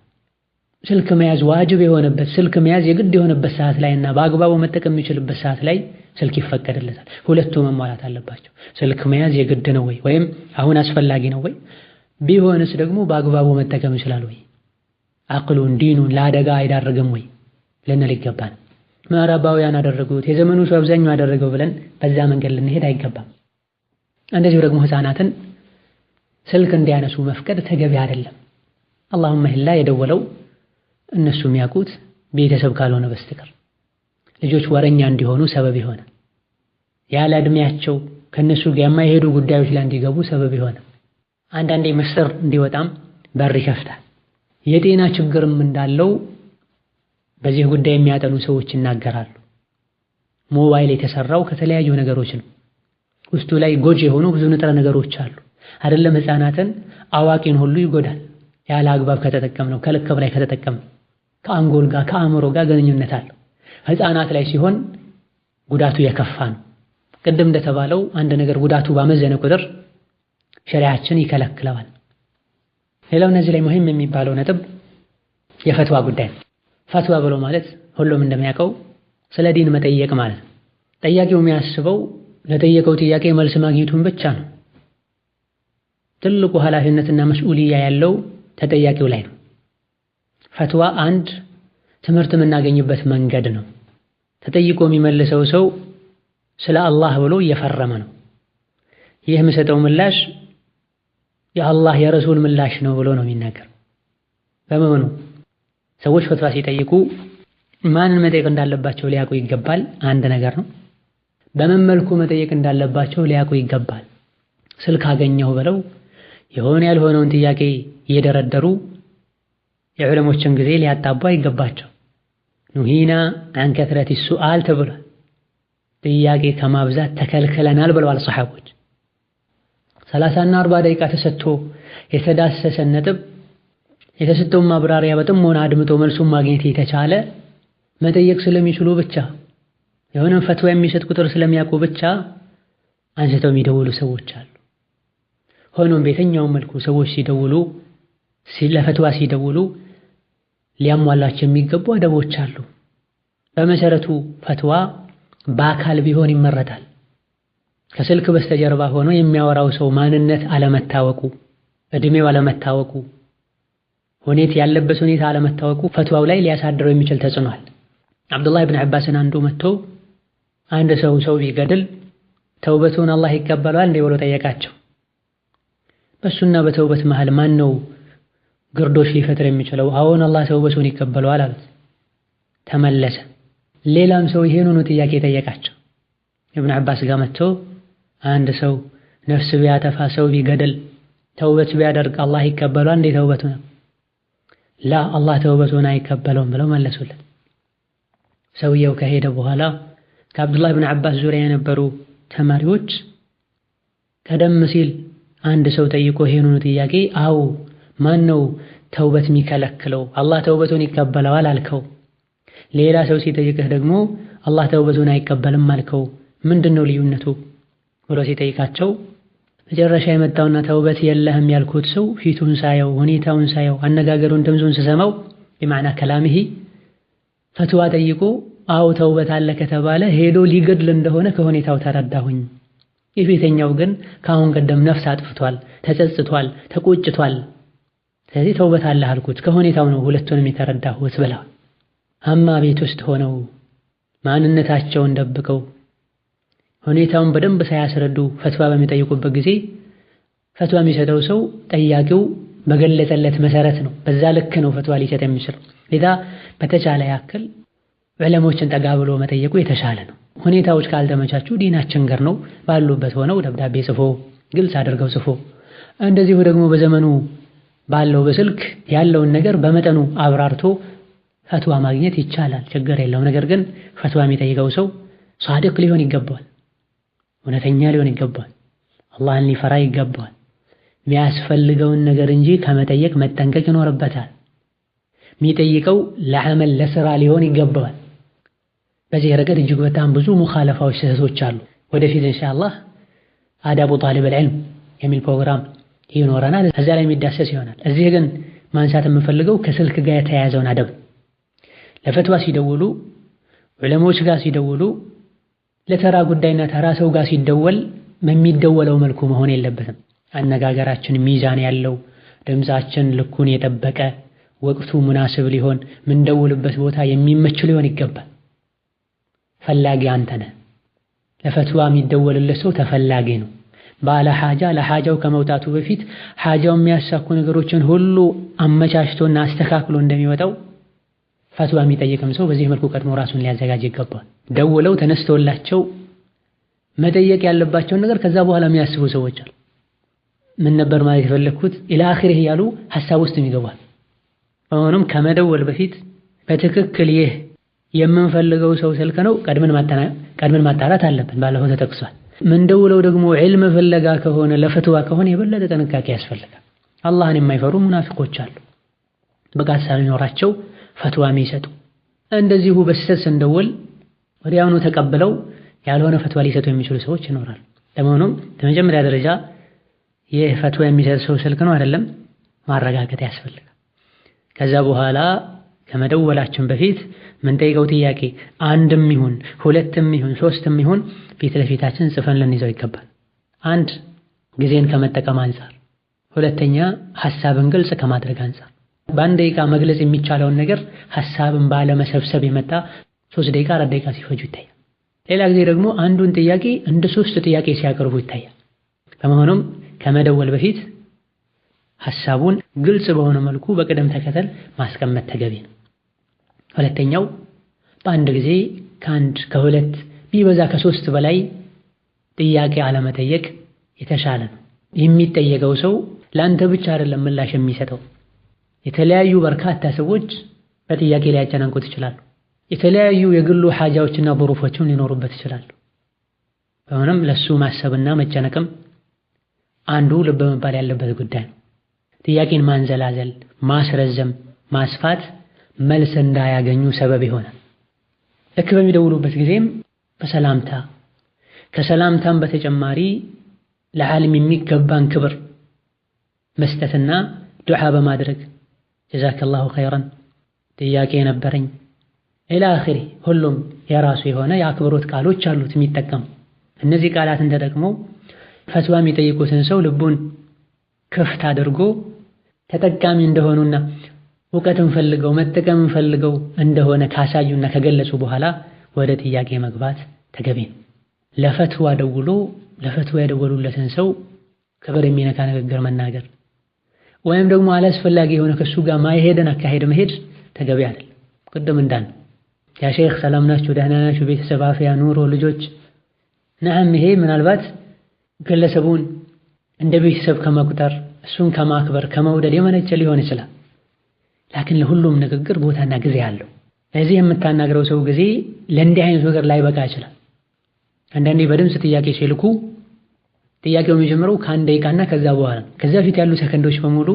ስልክ መያዝ ዋጅብ የሆነበት ስልክ መያዝ የግድ የሆነበት ሰዓት ላይና በአግባቡ መጠቀም የሚችልበት ሰዓት ላይ ስልክ ይፈቀድለታል። ሁለቱ መሟላት አለባቸው። ስልክ መያዝ የግድ ነው ወይ ወይም አሁን አስፈላጊ ነው ወይ? ቢሆንስ ደግሞ በአግባቡ መጠቀም ይችላል ወይ? አቅሉን ዲኑን ለአደጋ አይዳርግም ወይ ልንል ይገባል። ምዕራባውያን አደረጉት የዘመኑ ሰው አብዛኛው ያደረገው ብለን በዛ መንገድ ልንሄድ አይገባም። እንደዚሁ ደግሞ ህፃናትን ስልክ እንዲያነሱ መፍቀድ ተገቢ አይደለም። አላሁመ ኢላ የደወለው እነሱ የሚያውቁት ቤተሰብ ካልሆነ በስተቀር ልጆች ወረኛ እንዲሆኑ ሰበብ ይሆነ፣ ያለ እድሜያቸው ከነሱ ጋር የማይሄዱ ጉዳዮች ላይ እንዲገቡ ሰበብ ይሆነ፣ አንዳንዴ ምስጢር እንዲወጣም በር ይከፍታል። የጤና ችግርም እንዳለው በዚህ ጉዳይ የሚያጠኑ ሰዎች ይናገራሉ። ሞባይል የተሰራው ከተለያዩ ነገሮች ነው። ውስጡ ላይ ጎጂ የሆኑ ብዙ ንጥረ ነገሮች አሉ። አይደለም ህፃናትን አዋቂን ሁሉ ይጎዳል። ያለ አግባብ ከተጠቀምነው ከልክ በላይ ከተጠቀምነው ከአንጎል ጋር ከአእምሮ ጋር ግንኙነት አለው። ህፃናት ላይ ሲሆን ጉዳቱ የከፋ ነው። ቅድም እንደተባለው አንድ ነገር ጉዳቱ ባመዘነ ቁጥር ሸሪዓችን ይከለክለዋል። ሌላው እነዚህ ላይ ሙሂም የሚባለው ነጥብ የፈትዋ ጉዳይ ነው። ፈትዋ ብሎ ማለት ሁሉም እንደሚያውቀው ስለ ዲን መጠየቅ ማለት ነው። ጠያቂው የሚያስበው ለጠየቀው ጥያቄ መልስ ማግኘቱን ብቻ ነው። ትልቁ ኃላፊነትና መስኡልያ ያለው ተጠያቂው ላይ ነው። ፈትዋ አንድ ትምህርት የምናገኝበት መንገድ ነው። ተጠይቆ የሚመልሰው ሰው ስለ አላህ ብሎ እየፈረመ ነው። ይህ የምሰጠው ምላሽ የአላህ የረሱል ምላሽ ነው ብሎ ነው የሚናገር። በመሆኑ ሰዎች ፈትዋ ሲጠይቁ ማንን መጠየቅ እንዳለባቸው ሊያውቁ ይገባል። አንድ ነገር ነው። በምን መልኩ መጠየቅ እንዳለባቸው ሊያውቁ ይገባል። ስልክ አገኘሁ ብለው የሆነ ያልሆነውን ጥያቄ እየደረደሩ የዑለሞችን ጊዜ ሊያጣቡ አይገባቸው። ኑሂና አን ከትረቲ ሱአል ተብሏል። ጥያቄ ከማብዛት ተከልክለናል ብለዋል ሰሐቦች። 30 እና 40 ደቂቃ ተሰጥቶ የተዳሰሰ ነጥብ የተሰጠውን ማብራሪያ በጥሞና አድምጦ መልሱን ማግኘት የተቻለ መጠየቅ ስለሚችሉ ብቻ የሆነ ፈትዋ የሚሰጥ ቁጥር ስለሚያውቁ ብቻ አንስተው የሚደውሉ ሰዎች አሉ። ሆኖም በየትኛውም መልኩ ሰዎች ሲደውሉ ለፈትዋ ሲደውሉ ሊያሟላቸው የሚገቡ አደቦች አሉ። በመሰረቱ ፈትዋ በአካል ቢሆን ይመረጣል። ከስልክ በስተጀርባ ሆኖ የሚያወራው ሰው ማንነት አለመታወቁ፣ እድሜው አለመታወቁ ያለበት ሁኔታ አለመታወቁ ፈትዋው ላይ ሊያሳድረው የሚችል ተጽዕኗል። አብዱላህ ብን አባስን አንዱ መጥቶ አንድ ሰው ቢገድል ተውበቱን አላህ ይቀበለዋል እንዴ ብሎ ጠየቃቸው። በሱና በተውበት መሃል ማን ነው ግርዶሽ ሊፈጥር የሚችለው? አሁን አላህ ተውበቱን ይቀበለዋል አሉት። ተመለሰ። ሌላም ሰው ይሄንኑ ጥያቄ ጠየቃቸው። ኢብኑ አባስ ጋር መጥቶ አንድ ሰው ነፍስ ቢያጠፋ ሰው ቢገድል ተውበት ቢያደርግ አላህ ይቀበለዋል እንዴ ተውበቱን? ላ አላህ ተውበቱን አይቀበለውም ብለው መለሱለት። ሰውየው ከሄደ በኋላ ከአብዱላህ ብን አባስ ዙሪያ የነበሩ ተማሪዎች ቀደም ሲል አንድ ሰው ጠይቆ ይሄንኑ ጥያቄ አው ማን ነው ተውበት የሚከለክለው? አላህ ተውበቱን ይቀበለዋል አልከው። ሌላ ሰው ሲጠይቅህ ደግሞ አላህ ተውበቱን አይቀበልም አልከው። ምንድነው ልዩነቱ ብሎ ሲጠይቃቸው መጨረሻ የመጣውና ተውበት የለህም ያልኩት ሰው ፊቱን ሳየው፣ ሁኔታውን ሳየው፣ አነጋገሩን፣ ድምፁን ስሰማው በማዕና ከላምሂ ፈትዋ ጠይቆ አው ተውበት አለ ከተባለ ሄዶ ሊገድል እንደሆነ ከሁኔታው ተረዳሁኝ። የፊተኛው ግን ከአሁን ቀደም ነፍስ አጥፍቷል፣ ተጸጽቷል፣ ተቆጭቷል። ስለዚህ ተውበት አለ አልኩት። ከሁኔታው ነው ሁለቱንም የተረዳሁት ብለዋል። አማ ቤት ውስጥ ሆነው ማንነታቸውን ደብቀው ሁኔታውን በደንብ ሳያስረዱ ፈትዋ በሚጠይቁበት ጊዜ ፈትዋ የሚሰጠው ሰው ጠያቂው በገለጸለት መሰረት ነው፣ በዛ ልክ ነው ፈትዋ ሊሰጥ የሚችለው። ለዛ በተቻለ ያክል ዑለሞችን ጠጋ ብሎ መጠየቁ የተሻለ ነው። ሁኔታዎች ካልተመቻቹ ዲናችን ገር ነው ባሉበት ሆነው ደብዳቤ ጽፎ ግልጽ አድርገው ጽፎ እንደዚሁ ደግሞ በዘመኑ ባለው በስልክ ያለውን ነገር በመጠኑ አብራርቶ ፈትዋ ማግኘት ይቻላል፣ ችግር የለውም። ነገር ግን ፈትዋ የሚጠይቀው ሰው ሷዲቅ ሊሆን ይገባል፣ እውነተኛ ሊሆን ይገባል፣ አላህን ሊፈራ ይገባል። የሚያስፈልገውን ነገር እንጂ ከመጠየቅ መጠንቀቅ ይኖርበታል። የሚጠይቀው ለዓመል ለስራ ሊሆን ይገባል። በዚህ ረገድ እጅግ በጣም ብዙ ሙኻለፋዎች፣ ስህተቶች አሉ። ወደፊት ኢንሻአላህ አዳቡ ጣሊበል ዒልም የሚል ፕሮግራም ይኖረናል፣ እዛ ላይ የሚዳሰስ ይሆናል። እዚህ ግን ማንሳት የምፈልገው ከስልክ ጋር የተያያዘውን አደብ ለፈትዋ ሲደውሉ ዑለሞች ጋር ሲደውሉ ለተራ ጉዳይና ተራ ሰው ጋር ሲደወል በሚደወለው መልኩ መሆን የለበትም። አነጋገራችን ሚዛን ያለው፣ ድምፃችን ልኩን የጠበቀ፣ ወቅቱ ሙናስብ ሊሆን ምንደውልበት ቦታ የሚመች ሊሆን ይገባል። ፈላጊ አንተ ነህ። ለፈትዋ የሚደወልለት ሰው ተፈላጊ ነው። ባለ ሐጃ ለሐጃው ከመውጣቱ በፊት ሐጃው የሚያሳኩ ነገሮችን ሁሉ አመቻችቶና አስተካክሎ እንደሚወጣው ፈትዋ የሚጠይቅም ሰው በዚህ መልኩ ቀድሞ ራሱን ሊያዘጋጅ ይገባል። ደውለው ተነስተውላቸው መጠየቅ ያለባቸውን ነገር ከዛ በኋላ የሚያስቡ ሰዎች አሉ። ምን ነበር ማለት የፈለግኩት ኢላ አኺሪህ ያሉ ሐሳብ ውስጥ ይገባል። ሆኖም ከመደወል በፊት በትክክል ይህ የምንፈልገው ሰው ስልክ ነው ቀድመን ማጣራት አለብን። ባለፈው ተጠቅሷል። ምን ደውለው ደግሞ ዒልም ፍለጋ ከሆነ ለፈትዋ ከሆነ የበለጠ ጥንቃቄ ያስፈልጋል። አላህን የማይፈሩ ሙናፊቆች አሉ፣ ብቃት ሳይኖራቸው ፈትዋ የሚሰጡ። እንደዚሁ በስህተት ስንደውል ወዲያውኑ ተቀብለው ያልሆነ ፈትዋ ሊሰጡ የሚችሉ ሰዎች ይኖራሉ። ለመሆኑም በመጀመሪያ ደረጃ ይህ ፈትዋ የሚሰጥ ሰው ስልክ ነው አይደለም ማረጋገጥ ያስፈልጋል። ከዛ በኋላ ከመደወላችን በፊት ምንጠይቀው ጥያቄ አንድም ይሁን ሁለትም ይሁን ሶስትም ይሁን ፊት ለፊታችን ጽፈን ልንይዘው ይገባል። አንድ ጊዜን ከመጠቀም አንፃር፣ ሁለተኛ ሐሳብን ግልጽ ከማድረግ አንፃር። በአንድ ደቂቃ መግለጽ የሚቻለውን ነገር ሐሳብን ባለመሰብሰብ የመጣ 3 ደቂቃ 4 ደቂቃ ሲፈጁ ይታያል። ሌላ ጊዜ ደግሞ አንዱን ጥያቄ እንደ 3 ጥያቄ ሲያቀርቡ ይታያል። በመሆኑም ከመደወል በፊት ሐሳቡን ግልጽ በሆነ መልኩ በቅደም ተከተል ማስቀመጥ ተገቢ ነው። ሁለተኛው በአንድ ጊዜ ከአንድ ከሁለት ቢበዛ ከ3 በላይ ጥያቄ አለመጠየቅ የተሻለ ነው። የሚጠየቀው ሰው ለአንተ ብቻ አይደለም ምላሽ የሚሰጠው። የተለያዩ በርካታ ሰዎች በጥያቄ ላይ ያጨናንቁት ይችላሉ። የተለያዩ የግሉ ሐጃዎችና ظروፎችም ሊኖሩበት ይችላሉ። በሆነም ለሱ ማሰብና መጨነቅም አንዱ ልብ መባል ያለበት ጉዳይ ነው። ጥያቄን ማንዘላዘል፣ ማስረዘም፣ ማስፋት መልስ እንዳያገኙ ሰበብ ይሆናል። ልክ በሚደውሉበት ጊዜም በሰላምታ ከሰላምታም በተጨማሪ ለዓለም የሚገባን ክብር መስጠትና ዱዓ በማድረግ ጀዛከላሁ ኸይረን ጥያቄ ነበረኝ ኢላ አኺሪ ሁሉም የራሱ የሆነ የአክብሮት ቃሎች አሉት የሚጠቀሙ። እነዚህ ቃላትን ተጠቅሞ ፈትዋ የሚጠይቁትን ሰው ልቡን ክፍት አድርጎ ተጠቃሚ እንደሆኑና እውቀትን ፈልገው መጠቀምን ፈልገው እንደሆነ ካሳዩና ከገለጹ በኋላ ወደ ጥያቄ መግባት ተገቢ ነው። ለፈትዋ ደውሎ ለፈትዋ የደወሉለትን ሰው ክብር የሚነካ ንግግር መናገር ወይም ደግሞ አላስፈላጊ የሆነ ከሱ ጋር ማይሄድን አካሄድ መሄድ ተገቢ አይደለም። ቅድም እንዳልን ያ ሼኽ ሰላም ናችሁ፣ ደህና ናችሁ፣ ቤተሰብ አፍያ፣ ኑሮ፣ ልጆች ነዓም። ይሄ ምናልባት ግለሰቡን እንደ ቤተሰብ ከመቁጠር እሱን ከማክበር ከመውደድ የመነጨ ሊሆን ይችላል። ላኪን ለሁሉም ንግግር ቦታና ጊዜ አለው። ለዚህ የምታናግረው ሰው ጊዜ ለእንዲህ አይነት ነገር ላይበቃ ይችላል። አንዳንዴ በድምፅ ጥያቄ ሲልኩ ጥያቄው የሚጀምረው ከአንድ ደቂቃና ከዛ በኋላ ከዛ ፊት ያሉ ሰከንዶች በሙሉ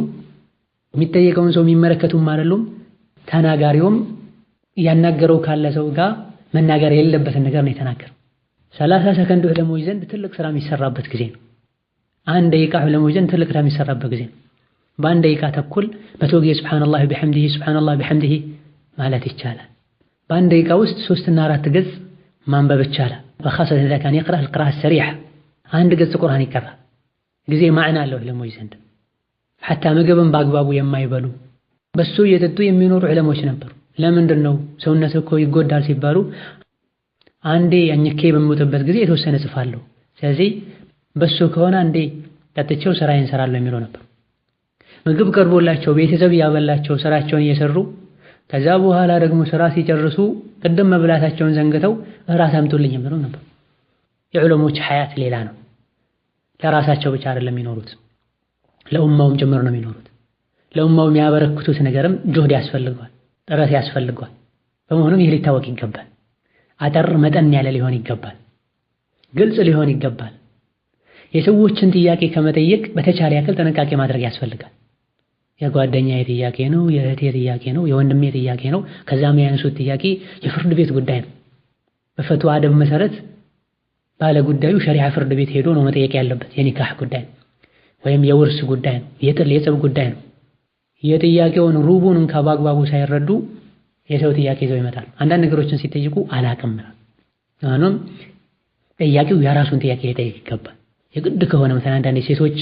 የሚጠየቀውን ሰው የሚመለከቱም አይደሉም። ተናጋሪውም እያናገረው ካለ ሰው ጋር መናገር የሌለበትን ነገር ነው የተናገረው። 30 ሰከንዶች ዑለሞች ዘንድ ትልቅ ስራ የሚሰራበት ጊዜ ነው። አንድ ደቂቃ ዑለሞች ዘንድ ትልቅ ስራ የሚሰራበት ጊዜ ነው። በአንድ ደቂቃ ተኩል 100 ጊዜ ሱብሃንአላህ ቢሐምዲሂ ሱብሃንአላህ ቢሐምዲሂ ማለት ይቻላል። በአንድ ደቂቃ ውስጥ 3 እና 4 ገጽ ማንበብ ይቻላል። በኻሰተ ኢዛ ካን የቅረእ አልቅራአ ሰሪዓ አንድ ገጽ ቁርአን ይቀራል። ጊዜ ማዕና አለው ዑለሞች ዘንድ። ሐታ ምግብን በአግባቡ የማይበሉ በሱ እየጠጡ የሚኖሩ ዑለሞች ነበሩ። ለምንድን ነው ሰውነት እኮ ይጎዳል ሲባሉ አንዴ አኝኬ በምወጥበት ጊዜ የተወሰነ ጽፋለሁ፣ ስለዚህ በሱ ከሆነ አንዴ ጠጥቼው ስራዬን እሰራለሁ የሚለው ነበር። ምግብ ቀርቦላቸው ቤተሰብ ያበላቸው ስራቸውን እየሰሩ ከዛ በኋላ ደግሞ ስራ ሲጨርሱ ቅድም መብላታቸውን ዘንግተው እራት አምጡልኝ የሚለው ነበር። የዑለሞች ሐያት ሌላ ነው። ለራሳቸው ብቻ አይደለም የሚኖሩት፣ ለኡማውም ጭምር ነው የሚኖሩት። ለኡማው የሚያበረክቱት ነገርም ጁህድ ያስፈልገዋል፣ ጥረት ያስፈልገዋል። በመሆኑም ይህ ሊታወቅ ይገባል። አጠር መጠን ያለ ሊሆን ይገባል፣ ግልጽ ሊሆን ይገባል። የሰዎችን ጥያቄ ከመጠየቅ በተቻለ ያክል ጥንቃቄ ማድረግ ያስፈልጋል። የጓደኛዬ ጥያቄ ነው፣ የእህቴ ጥያቄ ነው፣ የወንድሜ ጥያቄ ነው፣ ከዛም ያነሱት ጥያቄ የፍርድ ቤት ጉዳይ ነው። በፈትዋ አደብ መሰረት ባለ ጉዳዩ ሸሪዓ ፍርድ ቤት ሄዶ ነው መጠየቅ ያለበት። የኒካህ ጉዳይ ነው ወይም የውርስ ጉዳይ ነው፣ የጥል የጸብ ጉዳይ ነው። የጥያቄውን ሩቡን እንኳ በአግባቡ ሳይረዱ የሰው ጥያቄ ይዘው ይመጣሉ። አንዳንድ ነገሮችን ሲጠይቁ አላቅም ነው። አሁንም ጥያቄው የራሱን ጥያቄ ሊጠይቅ ይገባል። የግድ ከሆነ مثلا አንዳንድ ሴቶች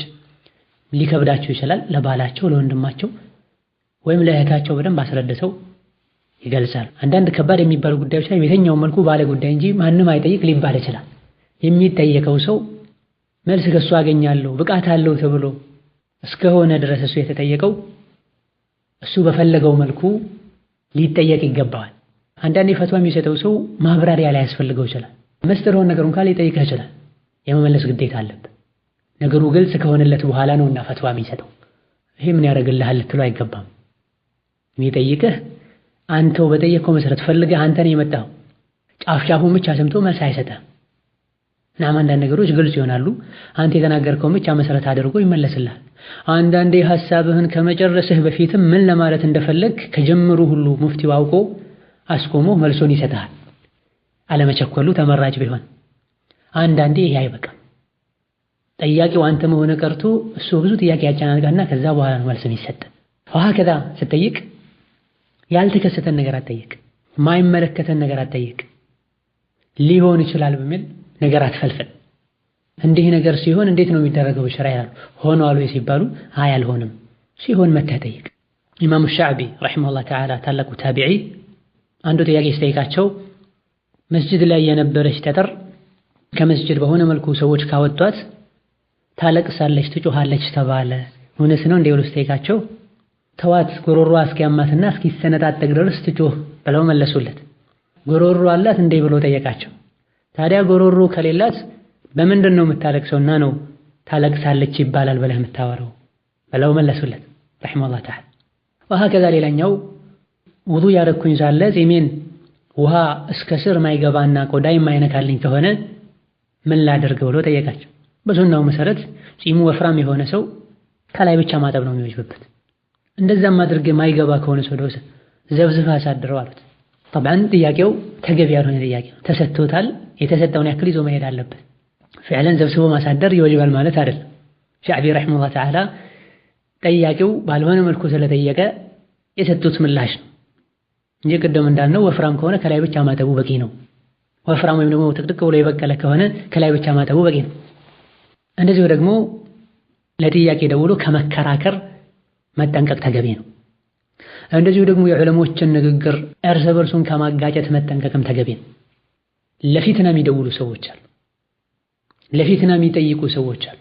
ሊከብዳቸው ይችላል። ለባላቸው ለወንድማቸው ወይም ለእህታቸው በደንብ አስረድተው ይገልጻል። አንዳንድ ከባድ የሚባሉ ጉዳዮች ላይ በየትኛውም መልኩ ባለ ጉዳይ እንጂ ማንም አይጠይቅ ሊባል ይችላል። የሚጠየቀው ሰው መልስ ከሱ አገኛለሁ ብቃት አለው ተብሎ እስከሆነ ድረስ እሱ የተጠየቀው እሱ በፈለገው መልኩ ሊጠየቅ ይገባዋል። አንዳንዴ ፈትዋ የሚሰጠው ሰው ማብራሪያ ላይ ያስፈልገው ይችላል። መስጠሩን ነገር እንኳን ሊጠይቅህ ይችላል። የመመለስ ግዴታ አለበት። ነገሩ ግልጽ ከሆነለት በኋላ ነውና ፈትዋ የሚሰጠው። ይሄ ምን ያደርግልሃል ልትለው አይገባም። የሚጠይቅህ አንተው በጠየቀው መሰረት ፈልገህ አንተን የመጣው ጫፍ ጫፉን ብቻ ሰምቶ መልስ አይሰጥህም። እናም አንዳንድ ነገሮች ግልጽ ይሆናሉ። አንተ የተናገርከውን ብቻ መሰረት አድርጎ ይመለስልሃል። አንዳንዴ ሐሳብህን ከመጨረስህ በፊትም ምን ለማለት እንደፈለግ ከጀምሩ ሁሉ ሙፍቲው አውቆ አስቆሞ መልሶን ይሰጥሃል። አለመቸኮሉ ተመራጭ ቢሆን አንዳንዴ ይሄ አይበቃም። ጠያቂው አንተ መሆነ ቀርቶ እሱ ብዙ ጥያቄ ያጨናንቃና ከዛ በኋላ ነው መልስ የሚሰጥ። ወሀከዛ ስትጠይቅ ያልተከሰተን ነገር አትጠይቅ፣ ማይመለከተን ነገር አትጠይቅ። ሊሆን ይችላል በሚል ነገር አትፈልፈል። እንዲህ ነገር ሲሆን እንዴት ነው የሚደረገው በሸሪዓ ይላሉ። ሆኗል ወይ ሲባሉ አይ አልሆነም ሲሆን መተህ ጠይቅ። ኢማሙ ሻዕቢ ረሒመሁላህ ተዓላ ታላቁ ታቢዒ አንዱ ጥያቄ ሲጠይቃቸው መስጂድ ላይ የነበረች ጠጠር ከመስጂድ በሆነ መልኩ ሰዎች ካወጧት ታለቅሳለች፣ ትጮሃለች ተባለ። እውነት ነው እንደ ብሎ ሲጠይቃቸው ተዋት ጉሮሯ እስኪያማትና እስኪሰነጣጠቅ ድረስ ትጮህ ብለው መለሱለት። ጉሮሮ አላት እንደ ብሎ ጠየቃቸው። ታዲያ ጉሮሮ ከሌላት በምንድን ነው የምታለቅሰውና ነው ታለቅሳለች ይባላል ብለህ የምታወራው ብለው መለሱለት ረሒመሁላህ ተዓላ። ወሀከዛ ሌላኛው ውዱእ ያደረኩኝ ሳለ ጺሜን ውሃ እስከ ስር ማይገባና ቆዳ የማይነካልኝ ከሆነ ምን ላደርግ ብሎ ጠየቃቸው። በሱናው መሰረት ጺሙ ወፍራም የሆነ ሰው ከላይ ብቻ ማጠብ ነው የሚወጅብበት። እንደዛም አድርገህ ማይገባ ከሆነ ሰው ደውሰ ዘብዝፈህ አሳድረው አሉት። ጠብዓን ጥያቄው ተገቢ ያልሆነ ጥያቄ ነው። ተሰጥቶታል፣ የተሰጠውን ያክል ይዞ መሄድ አለበት። ፊዕለን ዘብዝቦ ማሳደር ይወጅባል ማለት አይደለም። ሻዕቢ ረሒመሁላህ ተዓላ ጠያቂው ባልሆነ መልኩ ስለጠየቀ የሰጡት ምላሽ ነው እንጂ ቅድም እንዳልነው ወፍራም ከሆነ ከላይ ብቻ ማጠቡ በቂ ነው። ወፍራም ወይም ደግሞ ጥቅጥቅ ብሎ የበቀለ ከሆነ ከላይ ብቻ ማጠቡ በቂ ነው። እንደዚሁ ደግሞ ለጥያቄ ደውሎ ከመከራከር መጠንቀቅ ተገቢ ነው። እንደዚሁ ደግሞ የዑለሞችን ንግግር እርስ በርሱን ከማጋጨት መጠንቀቅም ተገቢ ነው። ለፊትና የሚደውሉ ሰዎች አሉ፣ ለፊትና የሚጠይቁ ሰዎች አሉ።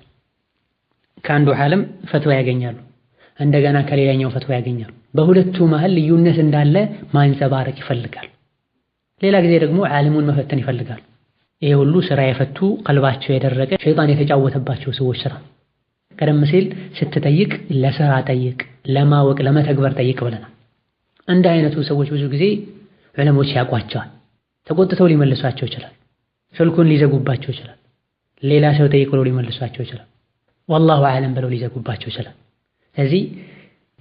ከአንዱ ዓለም ፈትዋ ያገኛሉ፣ እንደገና ከሌላኛው ፈትዋ ያገኛሉ። በሁለቱ መሃል ልዩነት እንዳለ ማንጸባረቅ ይፈልጋል። ሌላ ጊዜ ደግሞ ዓለሙን መፈተን ይፈልጋል። ይሄ ሁሉ ስራ የፈቱ ቀልባቸው የደረቀ ሸይጣን የተጫወተባቸው ሰዎች ስራ። ቀደም ሲል ስትጠይቅ ለስራ ጠይቅ፣ ለማወቅ ለመተግበር ጠይቅ ብለናል። እንደ አይነቱ ሰዎች ብዙ ጊዜ ዑለሞች ያውቋቸዋል። ተቆጥተው ሊመልሷቸው ይችላል። ስልኩን ሊዘጉባቸው ይችላል። ሌላ ሰው ጠይቅ ብለው ሊመልሷቸው ይችላል። ወላሁ አዕለም ብለው ሊዘጉባቸው ይችላል። ስለዚህ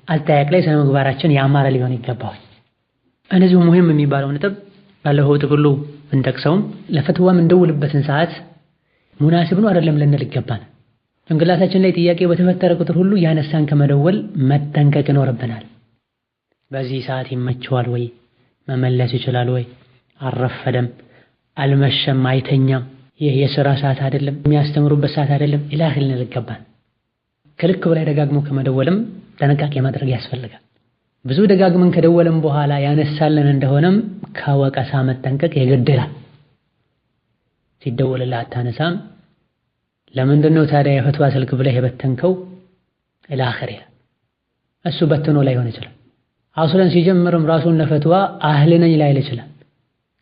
አጠያየቅ ላይ ስነ ምግባራችን ያማረ ሊሆን ይገባዋል። እነዚሁ ሙሂም የሚባለው ነጥብ ባለፈው ጥቅሉ ብንጠቅሰውም ለፈትዋም እንደውልበትን ሰዓት ሙናሲብ ነው አይደለም ልንል ይገባል። ጭንቅላታችን ላይ ጥያቄ በተፈጠረ ቁጥር ሁሉ ያነሳን ከመደወል መጠንቀቅ ይኖርብናል። በዚህ ሰዓት ይመቸዋል ወይ? መመለስ ይችላል ወይ? አልረፈደም፣ አልመሸም፣ አይተኛም፣ ይህ የሥራ ሰዓት አይደለም፣ የሚያስተምሩበት ሰዓት አይደለም ኢላህ ልንል ይገባል። ከልክ በላይ ደጋግሞ ከመደወልም ጥንቃቄ ማድረግ ያስፈልጋል። ብዙ ደጋግመን ከደወለም በኋላ ያነሳልን እንደሆነም ከወቀሳ መጠንቀቅ የግድ ይላል። ሲደወልልህ አታነሳም፣ ለምንድነው ታዲያ የፈትዋ ስልክ ብለህ የበተንከው? ኢላኺር እሱ በትኖ ላይሆን ይችላል። አስለን ሲጀምርም ራሱን ለፈትዋ አህል ነኝ ላይል ይችላል።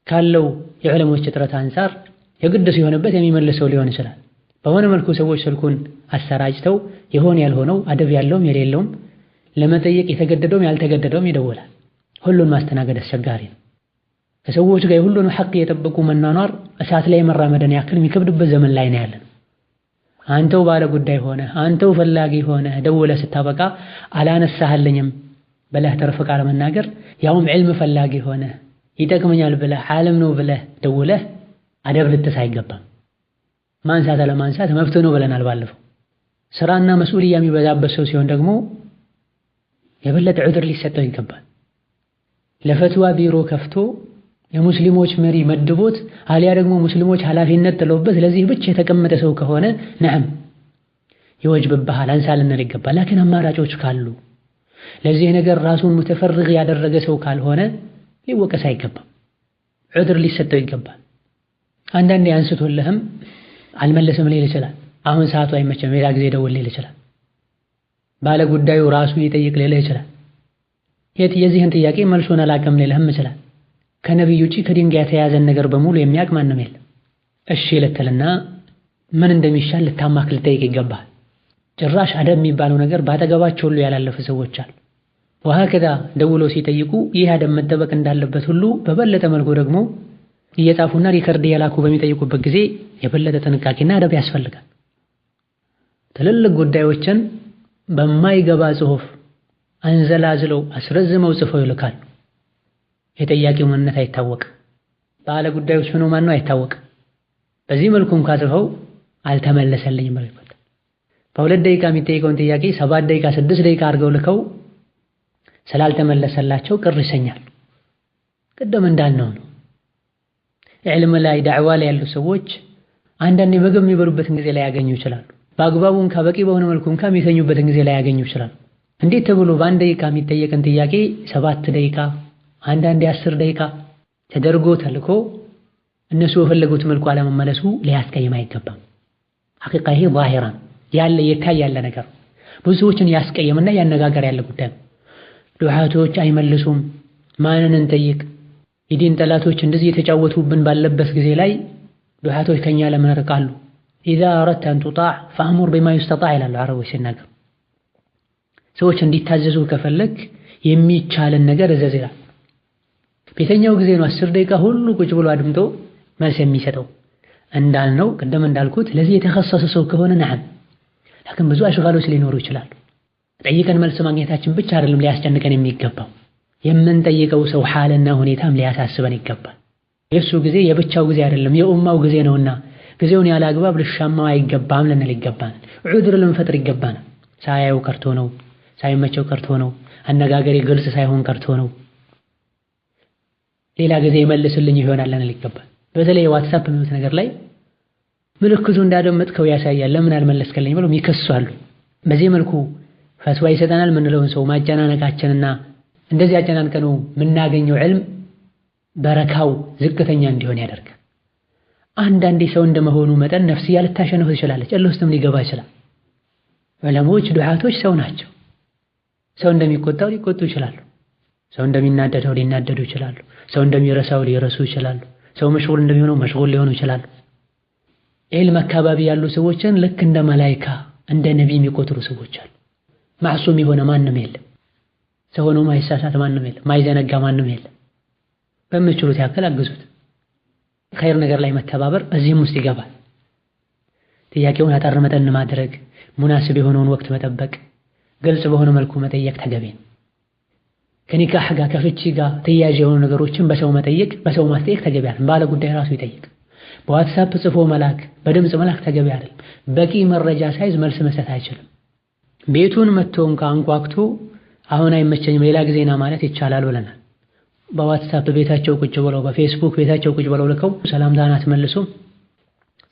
ካለው የዑለሞች እጥረት አንፃር የግድ ሲሆንበት የሚመልሰው ሊሆን ይችላል። በሆነ መልኩ ሰዎች ስልኩን አሰራጭተው የሆነ ያልሆነው አደብ ያለውም የሌለውም ለመጠየቅ የተገደደውም ያልተገደደውም ይደውላል። ሁሉን ማስተናገድ አስቸጋሪ ነው። ከሰዎች ጋር የሁሉንም ሐቅ የጠበቁ መናኗር እሳት ላይ መራመድን ያክል የሚከብድበት ዘመን ላይ ነው ያለን። አንተው ባለ ጉዳይ ሆነ አንተው ፈላጊ ሆነ ደውለህ ስታበቃ አላነሳህልኝም ብለህ ተርፍ ቃል መናገር፣ ያውም ዕልም ፈላጊ ሆነ ይጠቅመኛል ብለህ ዓለም ነው ብለህ ደውለህ አደብ ልትስ አይገባም። ማንሳት አለማንሳት መብት ነው ብለናል ባለፈው። ስራና መስኡልያ የሚበዛበት ሰው ሲሆን ደግሞ የበለጠ ዑድር ሊሰጠው ይገባል። ለፈትዋ ቢሮ ከፍቶ የሙስሊሞች መሪ መድቦት አሊያ ደግሞ ሙስሊሞች ኃላፊነት ጥለውበት ለዚህ ብቻ የተቀመጠ ሰው ከሆነ ነዓም ይወጅብብሃል፣ አንሳ ልንል ይገባል። ላኪን አማራጮች ካሉ ለዚህ ነገር ራሱን ሙተፈርግ ያደረገ ሰው ካልሆነ ሊወቀስ አይገባም፣ ዑድር ሊሰጠው ይገባል። አንዳንዴ አንስቶልህም አልመለስም ሊል ይችላል። አሁን ሰዓቱ አይመቸም፣ ሌላ ጊዜ ደውል ሊል ይችላል። ባለ ጉዳዩ ራሱ ይጠይቅ ሊልህ ይችላል። የዚህን ጥያቄ መልሱን አላውቅም ሊልህም ይችላል። ከነቢዩ ውጪ ከድንጋይ የተያዘን ነገር በሙሉ የሚያውቅ ማንም የለም። እሺ ልትልና ምን እንደሚሻል ልታማክል ልጠይቅ ይገባል። ጭራሽ አደብ የሚባለው ነገር ባጠገባቸው ሁሉ ያላለፈ ሰዎች አሉ። ወሀከዛ ደውሎ ሲጠይቁ ይህ አደብ መጠበቅ እንዳለበት ሁሉ በበለጠ መልኩ ደግሞ እየጻፉና ሪከርድ የላኩ በሚጠይቁበት ጊዜ የበለጠ ጥንቃቄና አደብ ያስፈልጋል። ትልልቅ ጉዳዮችን በማይገባ ጽሑፍ አንዘላዝለው አስረዝመው ጽፈው ይልካሉ። የጠያቂው ማንነት አይታወቅ፣ ባለ ጉዳዮች ሆኖ ማን ነው አይታወቅ። በዚህ መልኩ እንኳን ጽፈው አልተመለሰልኝም ማለት ነው። በሁለት ደቂቃ የሚጠይቀውን ጥያቄ 7 ደቂቃ 6 ደቂቃ አድርገው ልከው ስላልተመለሰላቸው ቅር ይሰኛል። ቅድም እንዳልነው ነው ዕልም ላይ ዳዕዋ ላይ ያሉ ሰዎች አንዳንዴ ምግብ የሚበሉበትን ጊዜ ላይ ያገኙ ይችላሉ። በአግባቡ በቂ በሆነ መልኩ የሚተኙበትን ጊዜ ላይ ያገኙ ይችላሉ። እንዴት ተብሎ በአንድ ደቂቃ የሚጠየቅን ጥያቄ 7 ደቂቃ አንዳንዴ 10 ደቂቃ ተደርጎ ተልኮ እነሱ በፈለጉት መልኩ አለመመለሱ ሊያስቀይም አይገባም። ሐቂቃ ይሄ ዛሂራን ያለ የታይ ያለ ነገር ብዙ ሰዎችን ያስቀየምና ያነጋገር ያለ ጉዳይ ነው። ዱዓቶች አይመልሱም፣ ማንን እንጠይቅ? የዲን ጠላቶች እንደዚህ የተጫወቱብን ባለበት ጊዜ ላይ ዱዓቶች ከኛ ለምን ርቃሉ? ኢዛ አረድተ አን ቱጣዕ ፈአሙር ቢማ ዩስተጣዕ ይላሉ አረቦች ሲናገሩ። ሰዎች እንዲታዘዙ ከፈለግ የሚቻልን ነገር እዘዝ ይላል። ቤተኛው ጊዜ ነው 10 ደቂቃ ሁሉ ቁጭ ብሎ አድምጦ መልስ የሚሰጠው። እንዳልነው ቅድም እንዳልኩት ለዚህ የተኸሰሰ ሰው ከሆነ ነዓም። ላኪን ብዙ አሽጋሎች ሊኖሩ ይችላሉ። ጠይቀን መልስ ማግኘታችን ብቻ አይደለም ሊያስጨንቀን የሚገባው፣ የምንጠይቀው ሰው ሓልና ሁኔታም ሊያሳስበን ይገባል። የእሱ ጊዜ የብቻው ጊዜ አይደለም የኡማው ጊዜ ነውና ጊዜውን ያለ አግባብ ልሻማው አይገባም ልንል ይገባናል። ዑድር ልንፈጥር ይገባናል። ሳያየው ቀርቶ ነው፣ ሳይመቸው ቀርቶ ነው፣ አነጋገሬ ግልጽ ሳይሆን ቀርቶ ነው፣ ሌላ ጊዜ ይመልስልኝ ይሆናል ልንል ይገባል። በተለይ ዋትስአፕ የሚሉት ነገር ላይ ምልክቱ እንዳደመጥከው ያሳያል፣ ለምን አልመለስከልኝ ብለው ይከሳሉ። በዚህ መልኩ ፈትዋ ይሰጠናል ምንለውን ሰው ማጨናነቃችንና እንደዚህ አጨናንቀነው የምናገኘው ዕልም በረካው ዝቅተኛ እንዲሆን ያደርጋል። አንዳንዴ ሰው እንደመሆኑ መጠን ነፍስያ ልታሸንፍ ትችላለች፣ እልህ ውስጥም ሊገባ ይችላል። ዑለሞች ዱዓቶች ሰው ናቸው። ሰው እንደሚቆጣው ሊቆጡ ይችላሉ። ሰው እንደሚናደደው ሊናደዱ ይችላሉ። ሰው እንደሚረሳው ሊረሱ ይችላሉ። ሰው መሽጉል እንደሚሆነው መሽጉል ሊሆኑ ይችላሉ። ዒልም አካባቢ ያሉ ሰዎችን ልክ እንደ መላኢካ እንደ ነቢይ የሚቆጥሩ ሰዎች አሉ። ማዕሱም የሆነ ማንም የለም። ሰው ሆኖ ማይሳሳት ማንም የለም። ማይዘነጋ ማንም የለም። በምችሉት ያክል አግዙት። ኸይር ነገር ላይ መተባበር እዚህም ውስጥ ይገባል። ጥያቄውን አጠር መጠን ማድረግ፣ ሙናስብ የሆነውን ወቅት መጠበቅ፣ ግልጽ በሆነ መልኩ መጠየቅ ተገቢ ነው። ከኒካህ ጋር ከፍቺ ጋር ተያያዥ የሆኑ ነገሮችን በሰው መጠየቅ፣ በሰው ማስጠየቅ ተገቢ አይደለም። ባለ ጉዳይ ራሱ ይጠይቅ። በዋትስአፕ ጽፎ መላክ፣ በድምፅ መላክ ተገቢ አይደለም። በቂ መረጃ ሳይዝ መልስ መስጠት አይችልም። ቤቱን መጥቶ እንኳን አንኳኩቶ አሁን አይመቸኝም ሌላ ጊዜና ማለት ይቻላል ብለናል። በዋትስአፕ ቤታቸው ቁጭ ብለው በፌስቡክ ቤታቸው ቁጭ ብለው ልከው ሰላምታን አትመልሱ።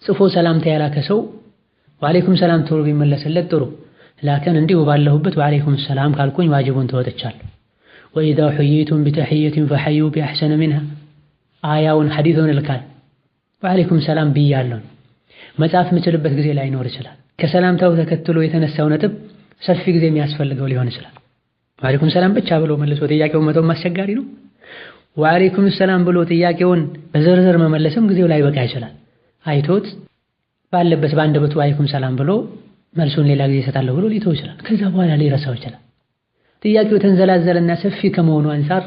ጽፎ ሰላምታ ያላከ ሰው ወአለይኩም ሰላም ተብሎ ቢመለስለት ጥሩ። ላከን እንዲሁ ባለሁበት ወአለይኩም ሰላም ካልኩኝ ዋጅቡን ተወጥቻለሁ። ወኢዛ ሁይቱም ቢተሕየቲን ፈሐዩ ቢአሕሰነ ሚንሃ አያውን ሐዲሱን ልካል። ወአለይኩም ሰላም ብያለሁ። መጻፍ የምችልበት ጊዜ ላይኖር ይችላል። ከሰላምታው ተከትሎ የተነሳው ነጥብ ሰፊ ጊዜ የሚያስፈልገው ሊሆን ይችላል። ወአለይኩም ሰላም ብቻ ብሎ መልሶ ጥያቄውን መተው አስቸጋሪ ነው። ወአለይኩም ሰላም ብሎ ጥያቄውን በዝርዝር መመለስም ጊዜው ላይ በቃ ይችላል። አይቶት ባለበት በአንደበቱ ወአለይኩም ሰላም ብሎ መልሱን ሌላ ጊዜ እሰጣለሁ ብሎ ሊተው ይችላል። ከዛ በኋላ ሊረሳው ይችላል። ጥያቄው ተንዘላዘለና ሰፊ ከመሆኑ አንፃር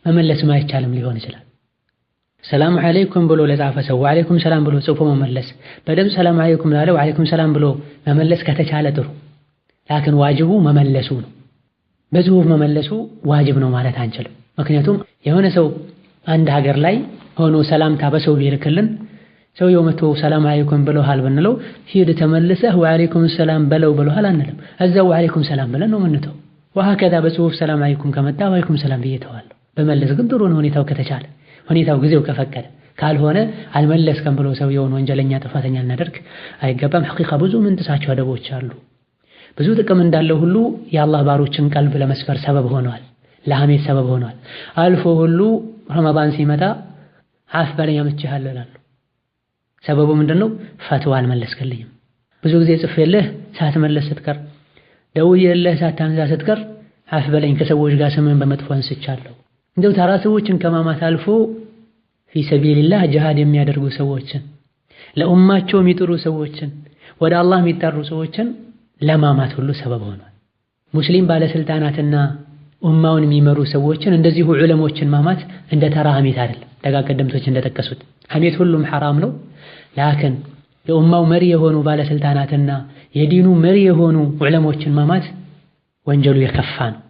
መመለስም አይቻልም ሊሆን ይችላል። ሰላም አለይኩም ብሎ ለጻፈ ሰው ወአለይኩም ሰላም ብሎ ጽፎ መመለስ፣ በደምብ ሰላም አለይኩም ላለ ወአለይኩም ሰላም ብሎ መመለስ ከተቻለ ጥሩ። ላኪን ዋጅቡ መመለሱ ነው። በጽሁፍ መመለሱ ዋጅብ ነው ማለት አንችልም። ምክንያቱም የሆነ ሰው አንድ ሀገር ላይ ሆኖ ሰላምታ በሰው ቢልክልን ሰውየው መጥቶ ሰላም አለይኩም ብለውሃል ብንለው ሂድ ተመልሰህ ወአለይኩም ሰላም በለው ብለውሃል አንልም። እዛው ወአለይኩም ሰላም ብለን ነው የምንተው። ወሀከዛ በጽሁፍ ሰላም አለይኩም ከመጣ ወአለይኩም ሰላም ብዬ ተዋለሁ። በመለስ ግን ጥሩ ነው ሁኔታው ከተቻለ፣ ሁኔታው ጊዜው ከፈቀደ። ካልሆነ አልመለስከም ብሎ ሰውየውን ወንጀለኛ ጥፋተኛ ልናደርግ አይገባም። ሐቂቃ ብዙ ምንጥሳቸው አደቦች አሉ። ብዙ ጥቅም እንዳለው ሁሉ የአላህ ባሮችን ቀልብ ለመስፈር ሰበብ ሆነዋል፣ ለሐሜት ሰበብ ሆነዋል። አልፎ ሁሉ ረመዳን ሲመጣ አፍ በለኝ አምጥቼሃለሁ ይላሉ። ሰበቡ ምንድነው? ፈትዋ አልመለስክልኝም። ብዙ ጊዜ ጽፌልህ ሳትመለስ ስትቀር፣ ደውዬልህ ሳታነሳ ስትቀር አፍ በለኝ ከሰዎች ጋር ስምን በመጥፎ አንስቻለሁ። እንደው ተራ ሰዎችን ከማማት አልፎ ፊ ሰቢልላህ ጂሃድ የሚያደርጉ ሰዎችን፣ ለኡማቸው የሚጥሩ ሰዎችን፣ ወደ አላህ የሚጠሩ ሰዎችን ለማማት ሁሉ ሰበብ ሆኗል። ሙስሊም ባለስልጣናትና ኡማውን የሚመሩ ሰዎችን እንደዚሁ ዑለሞችን ማማት እንደ ተራ ሐሜት አይደለም። ደጋግ ቀደምቶች እንደጠቀሱት ሐሜት ሁሉም ሐራም ነው። ላኪን የኡማው መሪ የሆኑ ባለስልጣናትና የዲኑ መሪ የሆኑ ዑለሞችን ማማት ወንጀሉ የከፋ ነው።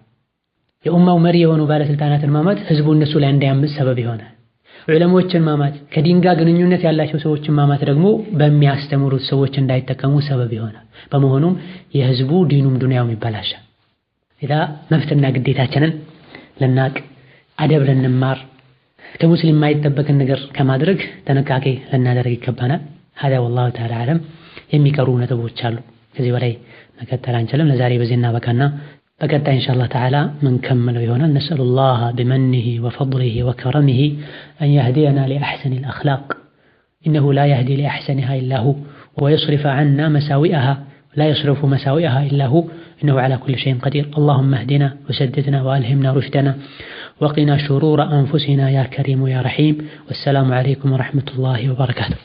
የኡማው መሪ የሆኑ ባለስልጣናትን ማማት ህዝቡ እነሱ ላይ እንዳያምፅ ሰበብ ይሆናል። ዑለሞችን ማማት፣ ከዲን ጋር ግንኙነት ያላቸው ሰዎችን ማማት ደግሞ በሚያስተምሩት ሰዎች እንዳይጠቀሙ ሰበብ ይሆናል። በመሆኑም የህዝቡ ዲኑም ዱንያውም ይበላሻል። ኢዳ መብትና ግዴታችንን ልናቅ፣ አደብ ልንማር፣ ከሙስሊም የማይጠበቅን ነገር ከማድረግ ጥንቃቄ ልናደርግ ይገባናል። ሀዳ ወላሁ ተዓላ አዕለም። የሚቀሩ ነጥቦች አሉ፣ ከዚህ በላይ መቀጠል አንችልም። ለዛሬ በዚህ እናበቃና በቀጣይ ኢንሻአላህ ተዓላ ምን ከመለው ይሆናል። ነስአሉላህ ቢመኒሂ ወፈድሊሂ ወከረሚሂ አን የህዲየና ሊአሕሰኒል አኽላቅ ኢነሁ ላ የህዲ ሊአሕሰኒሃ ኢላ ሁ ወየስሪፈ ዐና መሳዊአሃ ላ የስሪፉ መሳዊአሃ ኢላ ሁ ኢነሁ ዐላ ኩሊ ሸይኢን ቀዲር። አላሁመ እህዲና ወሰድድና ወአልሂምና ሩሽደና ወቂና ሹሩረ አንፉሲና ያ ከሪሙ ያ ረሒም። ወሰላሙ ዐለይኩም ወረሕመቱላሂ ወበረካቱሁ።